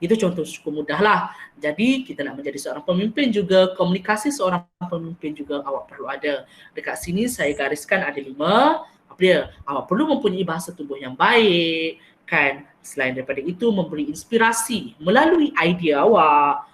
Itu contoh cukup mudah lah. Jadi kita nak menjadi seorang pemimpin juga, komunikasi seorang pemimpin juga awak perlu ada. Dekat sini saya gariskan ada 5. Apa dia? Awak perlu mempunyai bahasa tubuh yang baik. Kan? Selain daripada itu, memberi inspirasi melalui idea awak.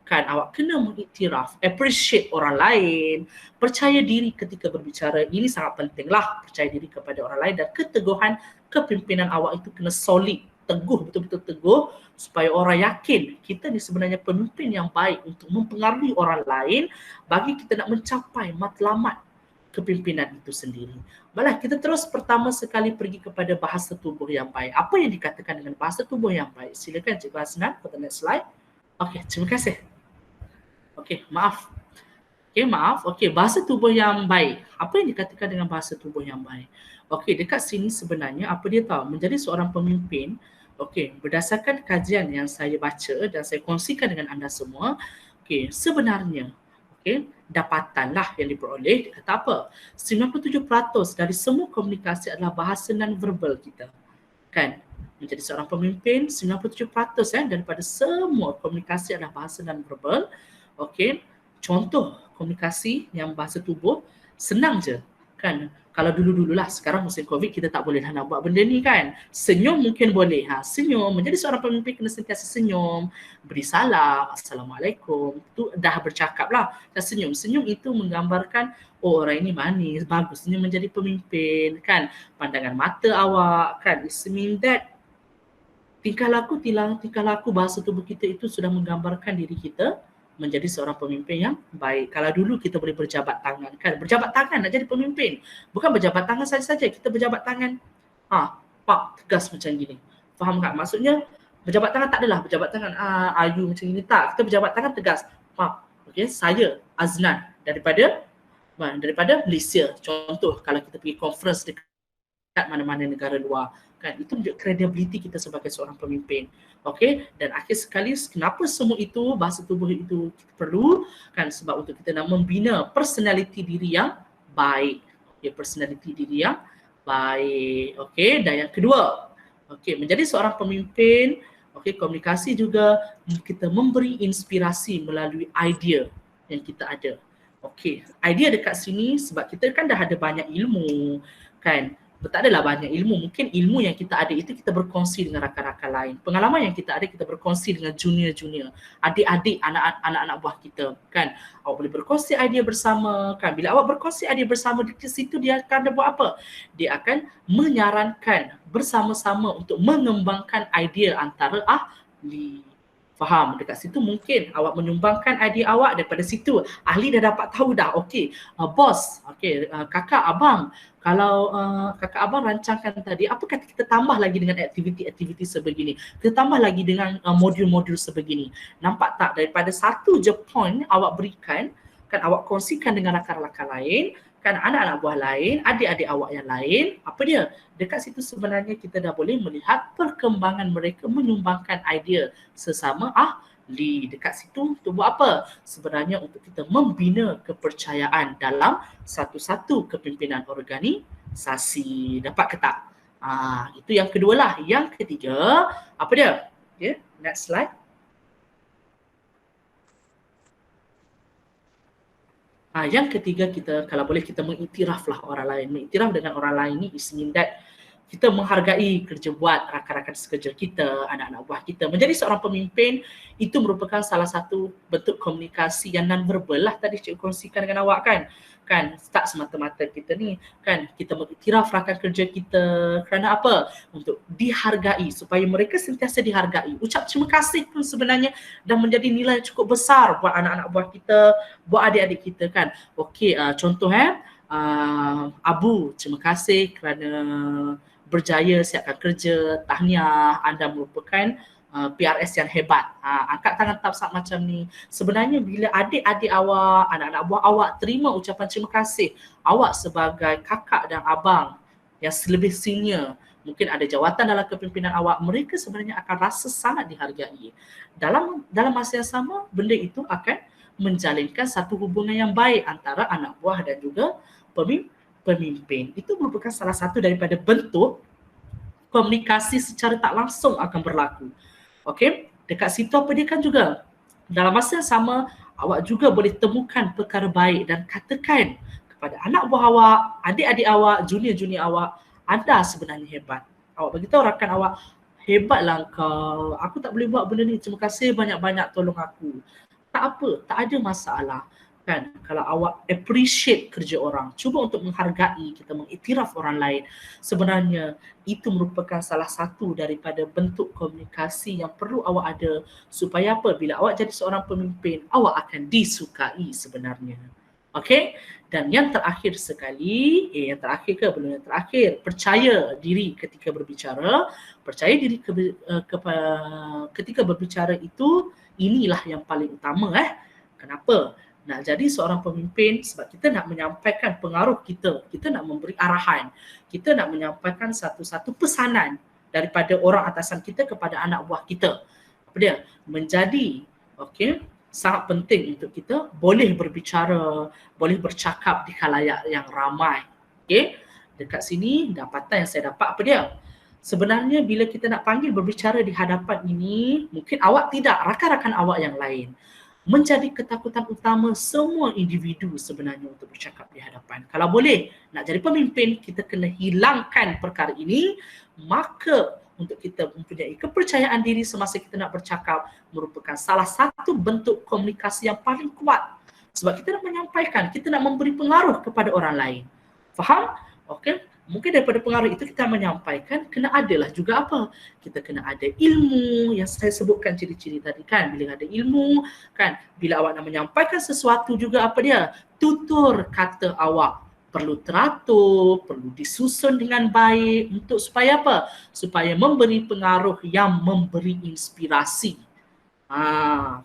Kan, awak kena mengiktiraf, appreciate orang lain, percaya diri ketika berbicara. Ini sangat pentinglah, percaya diri kepada orang lain, dan keteguhan kepimpinan awak itu kena solid, teguh, betul-betul teguh, supaya orang yakin kita ni sebenarnya pemimpin yang baik untuk mempengaruhi orang lain bagi kita nak mencapai matlamat kepimpinan itu sendiri. Baiklah, kita terus pertama sekali pergi kepada bahasa tubuh yang baik. Apa yang dikatakan dengan bahasa tubuh yang baik? Silakan Cikgu Hasnan, for the next slide. Okey, terima kasih. Maaf. Bahasa tubuh yang baik. Apa yang dikatakan dengan bahasa tubuh yang baik? Dekat sini sebenarnya apa dia tahu? Menjadi seorang pemimpin, berdasarkan kajian yang saya baca dan saya kongsikan dengan anda semua, sebenarnya dapatanlah yang diperoleh, kata apa? 97% dari semua komunikasi adalah bahasa non-verbal kita. kan. Menjadi seorang pemimpin 97% daripada semua komunikasi adalah bahasa non-verbal. Okey, contoh komunikasi yang bahasa tubuh senang je kan. Kalau dulu-dululah, sekarang musim Covid kita tak boleh nak buat benda ni kan. Senyum mungkin boleh. Senyum, menjadi seorang pemimpin kena sentiasa senyum, beri salam, Assalamualaikum. Tu dah bercakap lah. Dan senyum. Senyum itu menggambarkan oh orang ini manis, bagusnya menjadi pemimpin kan. Pandangan mata awak kan. It means that tingkah laku bahasa tubuh kita itu sudah menggambarkan diri kita menjadi seorang pemimpin yang baik. Kalau dulu kita boleh berjabat tangan kan. Berjabat tangan nak jadi pemimpin. Bukan berjabat tangan saja-saja. Kita berjabat tangan. Pak, tegas macam gini. Faham tak? Maksudnya berjabat tangan tak adalah berjabat tangan Ayu macam gini. Tak. Kita berjabat tangan tegas. Pak, okay, saya Aznan daripada Malaysia. Contoh kalau kita pergi conference dekat mana-mana negara luar. Kan, itu menunjuk credibility kita sebagai seorang pemimpin. Okey, dan akhir sekali kenapa semua itu bahasa tubuh itu kita perlu kan, sebab untuk kita nak membina personality diri yang baik. Okey, personality diri yang baik. Okey, dan yang kedua, okey, menjadi seorang pemimpin, okey, komunikasi juga kita memberi inspirasi melalui idea yang kita ada. Okey, idea dekat sini sebab kita kan dah ada banyak ilmu kan. Tak adalah banyak ilmu, mungkin ilmu yang kita ada itu kita berkongsi dengan rakan-rakan lain. Pengalaman yang kita ada kita berkongsi dengan junior-junior, adik-adik, anak-anak buah kita kan. Awak boleh berkongsi idea bersama kan. Bila awak berkongsi idea bersama di situ dia akan buat apa? Dia akan menyarankan bersama-sama untuk mengembangkan idea antara ahli. Faham? Dekat situ mungkin awak menyumbangkan idea awak, daripada situ ahli dah dapat tahu dah. Okey, bos, okey, kakak, abang, kalau kakak abang rancangkan tadi, apa kata kita tambah lagi dengan aktiviti-aktiviti sebegini, kita tambah lagi dengan modul-modul sebegini. Nampak tak, daripada satu je point awak berikan kan, awak kongsikan dengan rakan-rakan lain kan, anak-anak buah lain, adik-adik awak yang lain, apa dia? Dekat situ sebenarnya kita dah boleh melihat perkembangan mereka menyumbangkan idea sesama ahli. Dekat situ untuk buat apa? Sebenarnya untuk kita membina kepercayaan dalam satu-satu kepimpinan organisasi. Dapat ke tak? Itu yang kedua lah. Yang ketiga, apa dia? Okay, next slide. Yang ketiga, kita kalau boleh kita mengiktiraflah orang lain. Mengiktiraf dengan orang lain ni is mean that kita menghargai kerja buat rakan-rakan sekerja kita, anak-anak buah kita. Menjadi seorang pemimpin itu merupakan salah satu bentuk komunikasi yang non-verbal lah tadi cikgu kongsikan dengan awak kan. Kan tak semata-mata kita ni kan kita mengiktiraf rakan kerja kita kerana apa? Untuk dihargai, supaya mereka sentiasa dihargai. Ucap terima kasih pun sebenarnya dah menjadi nilai cukup besar buat anak-anak buah kita, buat adik-adik kita kan. Okey, contoh Abu, terima kasih kerana berjaya siapkan kerja, tahniah, anda merupakan PRS yang hebat. Angkat tangan tak macam ni. Sebenarnya bila adik-adik awak, anak-anak buah awak terima ucapan terima kasih, awak sebagai kakak dan abang yang lebih senior, mungkin ada jawatan dalam kepimpinan awak, mereka sebenarnya akan rasa sangat dihargai. Dalam masa yang sama, benda itu akan menjalinkan satu hubungan yang baik antara anak buah dan juga pemimpin. Itu merupakan salah satu daripada bentuk komunikasi secara tak langsung akan berlaku. Okey, dekat situ apa dia kan juga dalam masa yang sama awak juga boleh temukan perkara baik dan katakan kepada anak buah awak, adik-adik awak, junior-junior awak, anda sebenarnya hebat. Awak beritahu rakan awak, hebatlah kau, aku tak boleh buat benda ni, terima kasih banyak-banyak tolong aku. Tak apa, tak ada masalah. Kan, kalau awak appreciate kerja orang, cuba untuk menghargai, kita mengiktiraf orang lain, sebenarnya itu merupakan salah satu daripada bentuk komunikasi yang perlu awak ada supaya apa? Bila awak jadi seorang pemimpin, awak akan disukai sebenarnya. Okey? Dan yang terakhir sekali, yang terakhir ke belum yang terakhir, percaya diri ketika berbicara. Percaya diri ketika berbicara itu, inilah yang paling utama. Kenapa? Nak jadi seorang pemimpin sebab kita nak menyampaikan pengaruh kita, kita nak memberi arahan, kita nak menyampaikan satu-satu pesanan daripada orang atasan kita kepada anak buah kita. Apa dia? Menjadi sangat penting untuk kita boleh berbicara, boleh bercakap di khalayak yang ramai. Dekat sini dapatan yang saya dapat apa dia? Sebenarnya bila kita nak panggil berbicara di hadapan ini, mungkin awak tidak, rakan-rakan awak yang lain. Menjadi ketakutan utama semua individu sebenarnya untuk bercakap di hadapan. Kalau boleh nak jadi pemimpin, kita kena hilangkan perkara ini, maka untuk kita mempunyai kepercayaan diri semasa kita nak bercakap merupakan salah satu bentuk komunikasi yang paling kuat. Sebab kita nak menyampaikan, kita nak memberi pengaruh kepada orang lain. Faham? Okey. Mungkin daripada pengaruh itu kita menyampaikan, kena adalah juga apa? Kita kena ada ilmu yang saya sebutkan ciri-ciri tadi kan. Bila ada ilmu kan, bila awak nak menyampaikan sesuatu juga apa dia? Tutur kata awak perlu teratur, perlu disusun dengan baik untuk supaya apa? Supaya memberi pengaruh yang memberi inspirasi.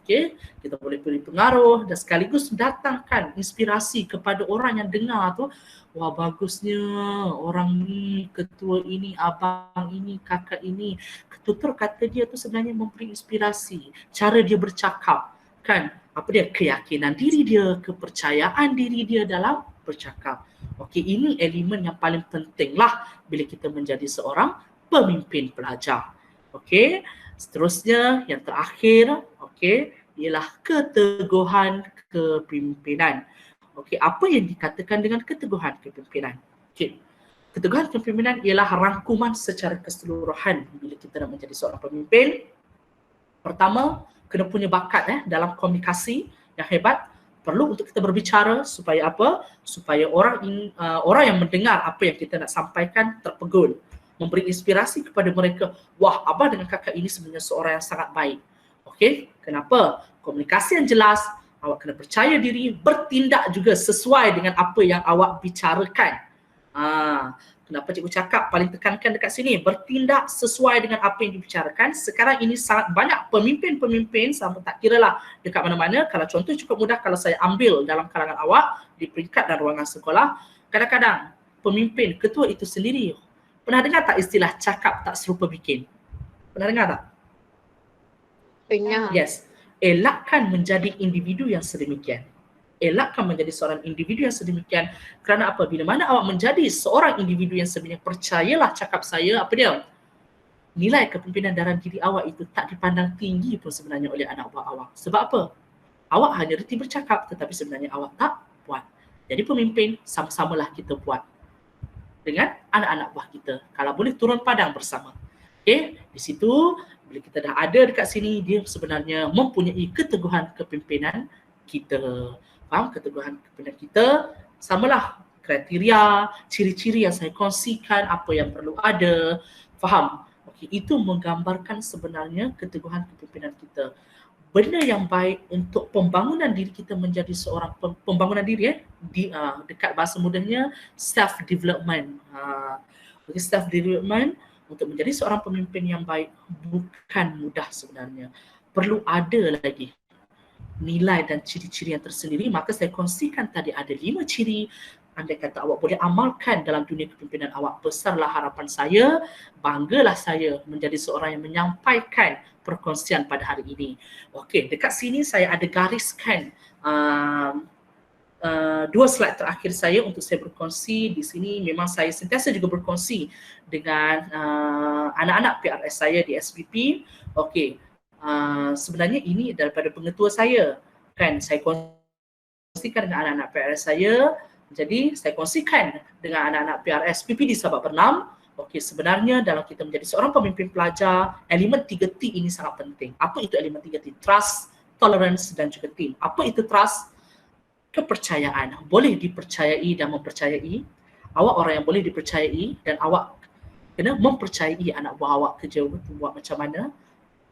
Okay. Kita boleh beri pengaruh dan sekaligus datangkan inspirasi kepada orang yang dengar tu. Wah, bagusnya orang ni, ketua ini, abang ini, kakak ini. Tutur kata dia tu sebenarnya memberi inspirasi. Cara dia bercakap kan, apa dia, keyakinan diri dia, kepercayaan diri dia dalam bercakap. Okey, ini elemen yang paling penting lah bila kita menjadi seorang pemimpin pelajar. Okey. Seterusnya, yang terakhir, okey, ialah keteguhan kepimpinan. Okey, apa yang dikatakan dengan keteguhan kepimpinan? Okey, keteguhan kepimpinan ialah rangkuman secara keseluruhan bila kita nak menjadi seorang pemimpin. Pertama, kena punya bakat dalam komunikasi yang hebat. Perlu untuk kita berbicara supaya apa? Supaya orang yang mendengar apa yang kita nak sampaikan terpegun. Memberi inspirasi kepada mereka. Wah, abah dengan kakak ini sebenarnya seorang yang sangat baik. Okey, kenapa? Komunikasi yang jelas, awak kena percaya diri, bertindak juga sesuai dengan apa yang awak bicarakan. Kenapa cikgu cakap paling tekankan dekat sini? Bertindak sesuai dengan apa yang dibicarakan. Sekarang ini sangat banyak pemimpin-pemimpin, sama tak kira lah dekat mana-mana. Kalau contoh cukup mudah kalau saya ambil dalam kalangan awak, di peringkat dan ruangan sekolah, kadang-kadang pemimpin, ketua itu sendiri, pernah dengar tak istilah cakap tak serupa bikin? Pernah dengar tak? Dengar. Yes. Elakkan menjadi individu yang sedemikian. Elakkan menjadi seorang individu yang sedemikian. Kerana apa? Bila mana awak menjadi seorang individu yang sebenarnya, percayalah cakap saya, apa dia? Nilai kepimpinan dalam diri awak itu tak dipandang tinggi pun sebenarnya oleh anak buah awak. Sebab apa? Awak hanya reti bercakap tetapi sebenarnya awak tak buat. Jadi pemimpin, sama-samalah kita buat dengan anak-anak buah kita. Kalau boleh turun padang bersama. Okay? Di situ, bila kita dah ada dekat sini, dia sebenarnya mempunyai keteguhan kepimpinan kita. Faham? Keteguhan kepimpinan kita, samalah kriteria, ciri-ciri yang saya kongsikan, apa yang perlu ada. Faham? Okay, itu menggambarkan sebenarnya keteguhan kepimpinan kita. Benda yang baik untuk pembangunan diri kita menjadi seorang pembangunan diri dekat bahasa mudahnya self development. Self development untuk menjadi seorang pemimpin yang baik bukan mudah sebenarnya. Perlu ada lagi nilai dan ciri-ciri yang tersendiri. Maka saya kongsikan tadi ada 5 ciri. Andai kata awak boleh amalkan dalam dunia kepimpinan awak, besarlah harapan saya, banggalah saya menjadi seorang yang menyampaikan perkongsian pada hari ini. Okey, dekat sini saya ada gariskan 2 slide terakhir saya untuk saya berkongsi. Di sini memang saya sentiasa juga berkongsi dengan anak-anak PRS saya di SPP. Okey, sebenarnya ini daripada pengetua saya. Kan saya kongsikan dengan anak-anak PRS saya. Jadi saya kongsikan dengan anak-anak PRS PPD Sabak Bernam. Okey, sebenarnya dalam kita menjadi seorang pemimpin pelajar, elemen 3T ini sangat penting. Apa itu elemen 3T? Trust, tolerance dan juga team. Apa itu trust? Kepercayaan. Boleh dipercayai dan mempercayai. Awak orang yang boleh dipercayai dan awak kena mempercayai anak buah awak kerja buat macam mana.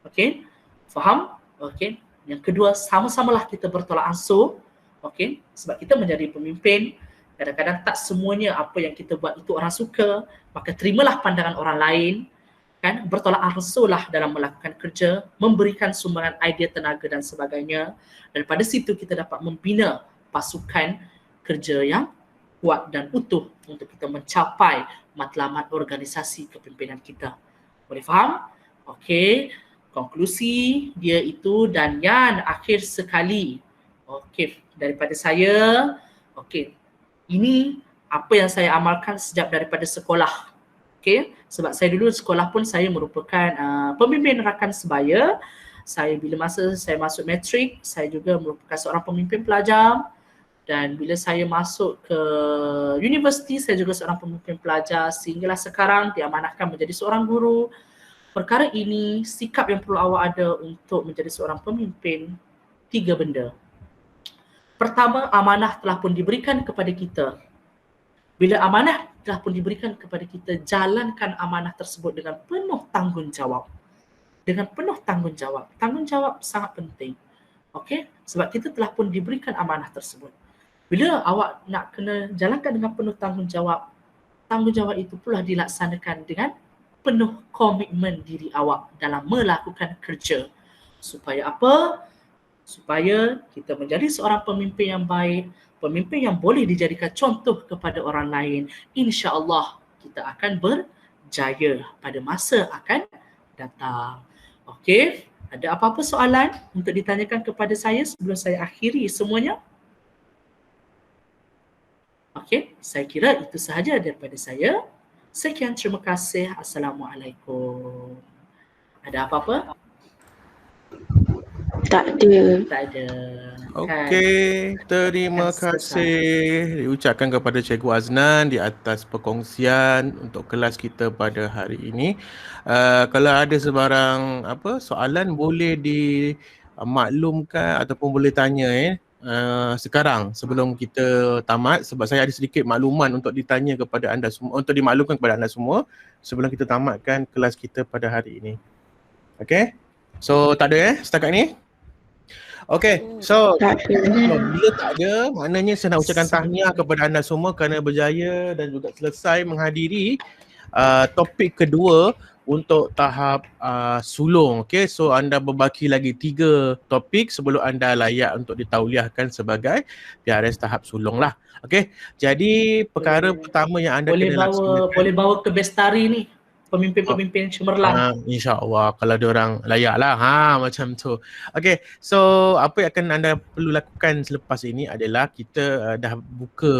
Okey? Faham? Okey. Yang kedua, sama-samalah kita bertolak ansur. Okey? Sebab kita menjadi pemimpin, kadang-kadang tak semuanya apa yang kita buat itu orang suka, maka terimalah pandangan orang lain, kan? Bertolak ansurlah dalam melakukan kerja, memberikan sumbangan idea, tenaga dan sebagainya. Daripada situ kita dapat membina pasukan kerja yang kuat dan utuh untuk kita mencapai matlamat organisasi kepimpinan kita. Boleh faham? Okey, konklusi dia itu dan yang akhir sekali. Okey, daripada saya, okey, ini apa yang saya amalkan sejak daripada sekolah. Okay, sebab saya dulu sekolah pun saya merupakan pemimpin rakan sebaya. Bila masa saya masuk matrik, saya juga merupakan seorang pemimpin pelajar. Dan bila saya masuk ke universiti, saya juga seorang pemimpin pelajar sehinggalah sekarang diamanahkan menjadi seorang guru. Perkara ini, sikap yang perlu awak ada untuk menjadi seorang pemimpin, 3 benda. Pertama, amanah telah pun diberikan kepada kita. Bila amanah telah pun diberikan kepada kita, jalankan amanah tersebut dengan penuh tanggungjawab. Dengan penuh tanggungjawab. Tanggungjawab sangat penting. Okey? Sebab kita telah pun diberikan amanah tersebut. Bila awak nak kena jalankan dengan penuh tanggungjawab, tanggungjawab itu pula dilaksanakan dengan penuh komitmen diri awak dalam melakukan kerja. Supaya apa? Supaya kita menjadi seorang pemimpin yang baik, pemimpin yang boleh dijadikan contoh kepada orang lain. InsyaAllah kita akan berjaya pada masa akan datang. Okey, ada apa-apa soalan untuk ditanyakan kepada saya sebelum saya akhiri semuanya? Okey, saya kira itu sahaja daripada saya. Sekian, terima kasih. Assalamualaikum. Ada apa-apa? Tak ada. Tak ada. Okey, terima kasih diucapkan kepada Cikgu Aznan di atas perkongsian untuk kelas kita pada hari ini. Kalau ada sebarang soalan boleh dimaklumkan ataupun boleh tanya sekarang sebelum kita tamat, sebab saya ada sedikit makluman untuk ditanya kepada anda semua, untuk dimaklumkan kepada anda semua sebelum kita tamatkan kelas kita pada hari ini. Okey? So tak ada setakat ni? Okey, so bila tak ada, maknanya saya nak ucapkan tahniah kepada anda semua kerana berjaya dan juga selesai menghadiri topik kedua untuk tahap sulung. Okey, so anda berbaki lagi 3 topik sebelum anda layak untuk ditauliahkan sebagai PRS tahap sulung lah. Okey, jadi perkara pertama yang anda kena laksanakan, boleh bawa ke Bestari ni, pemimpin-pemimpin cemerlang. InsyaAllah kalau diorang layak lah, macam tu. Okay, so apa yang akan anda perlu lakukan selepas ini adalah kita dah buka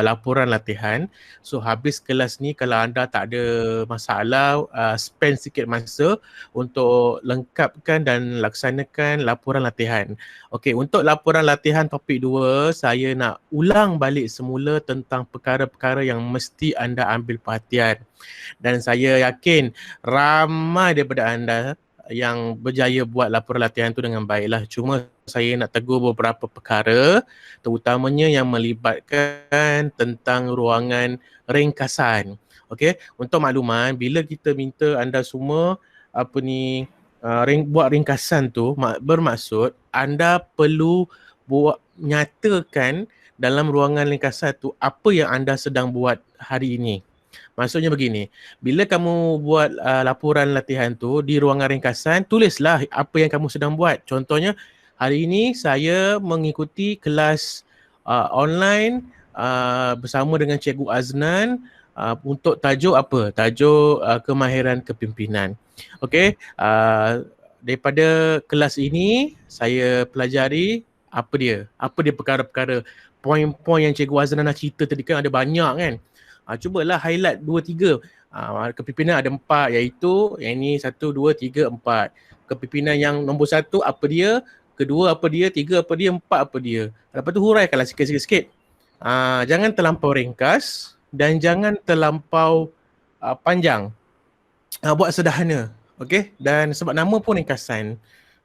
laporan latihan. So habis kelas ni kalau anda tak ada masalah, spend sikit masa untuk lengkapkan dan laksanakan laporan latihan. Okay, untuk laporan latihan topik 2, saya nak ulang balik semula tentang perkara-perkara yang mesti anda ambil perhatian. Dan saya yakin ramai daripada anda yang berjaya buat laporan latihan tu dengan baiklah. Cuma saya nak tegur beberapa perkara, terutamanya yang melibatkan tentang ruangan ringkasan. Okey, untuk makluman, bila kita minta anda semua buat ringkasan tu, bermaksud anda perlu nyatakan dalam ruangan ringkasan tu apa yang anda sedang buat hari ini. Maksudnya begini, bila kamu buat laporan latihan tu di ruangan ringkasan, tulislah apa yang kamu sedang buat. Contohnya, hari ini saya mengikuti kelas online bersama dengan Cikgu Aznan untuk tajuk apa? Tajuk kemahiran kepimpinan. Okey, daripada kelas ini saya pelajari apa dia perkara-perkara, poin-poin yang Cikgu Aznan nak cerita tadi kan ada banyak kan. Cubalah highlight 2-3. Kepimpinan ada 4, iaitu yang ini 1, 2, 3, 4. Kepimpinan yang nombor 1 apa dia, kedua apa dia, 3 apa dia, 4 apa dia. Lepas tu huraikanlah sikit-sikit. Jangan terlampau ringkas dan jangan terlampau panjang. Buat sederhana. Okey, dan sebab nama pun ringkasan.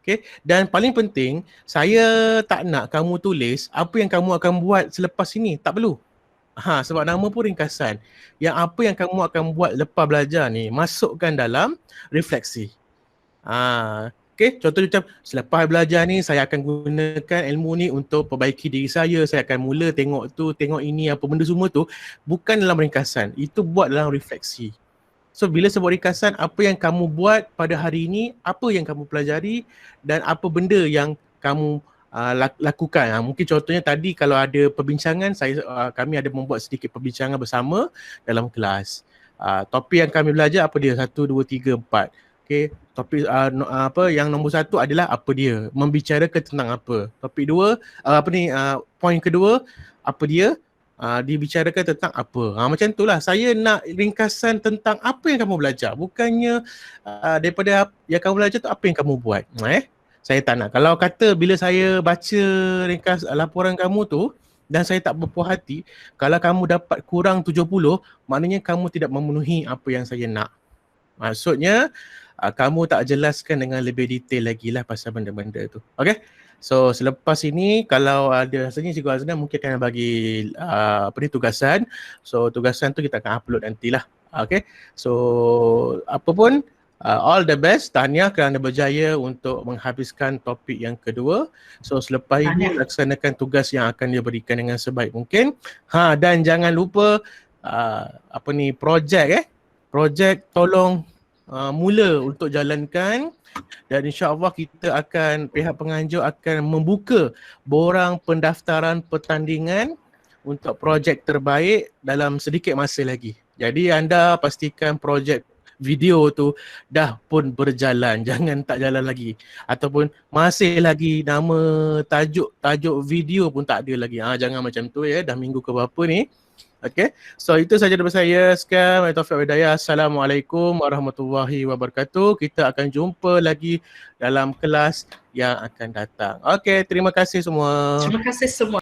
Okey, dan paling penting, saya tak nak kamu tulis apa yang kamu akan buat selepas ini, tak perlu. Sebab nama pun ringkasan. Yang apa yang kamu akan buat lepas belajar ni, masukkan dalam refleksi. Okay, contoh macam selepas belajar ni saya akan gunakan ilmu ni untuk perbaiki diri saya akan mula tengok tu, tengok ini, apa benda semua tu. Bukan dalam ringkasan, itu buat dalam refleksi. So bila sebut ringkasan, apa yang kamu buat pada hari ini, apa yang kamu pelajari dan apa benda yang kamu lakukan. Mungkin contohnya tadi kalau ada perbincangan, kami ada membuat sedikit perbincangan bersama dalam kelas. Topik yang kami belajar apa dia? 1, 2, 3, 4. Okey, topik yang nombor 1 adalah apa dia? Membicarakan tentang apa? Topik 2 poin kedua apa dia? dibicarakan tentang apa. Macam itulah, saya nak ringkasan tentang apa yang kamu belajar. Bukannya daripada yang kamu belajar tu apa yang kamu buat. Saya tak nak. Kalau kata bila saya baca ringkas laporan kamu tu dan saya tak berpuas hati, kalau kamu dapat kurang 70, maknanya kamu tidak memenuhi apa yang saya nak. Maksudnya kamu tak jelaskan dengan lebih detail lagi lah pasal benda-benda tu. Okay? So selepas ini kalau ada rasanya Cikgu Azna mungkin akan bagi tugasan. So tugasan tu kita akan upload nantilah. Okay? So apa pun, all the best. Tahniah kerana berjaya untuk menghabiskan topik yang kedua. So selepas ini laksanakan tugas yang akan dia berikan dengan sebaik mungkin. Dan jangan lupa projek projek tolong mula untuk jalankan, dan insya-Allah kita akan, pihak penganjur akan membuka borang pendaftaran pertandingan untuk projek terbaik dalam sedikit masa lagi. Jadi anda pastikan projek video tu dah pun berjalan, jangan tak jalan lagi, ataupun masih lagi nama tajuk video pun tak ada lagi. Jangan macam tu ya, dah minggu ke berapa ni. Okay, so itu saja daripada saya sekarang. Assalamualaikum warahmatullahi wabarakatuh. Kita akan jumpa lagi dalam kelas yang akan datang. Okay, terima kasih semua. Terima kasih semua.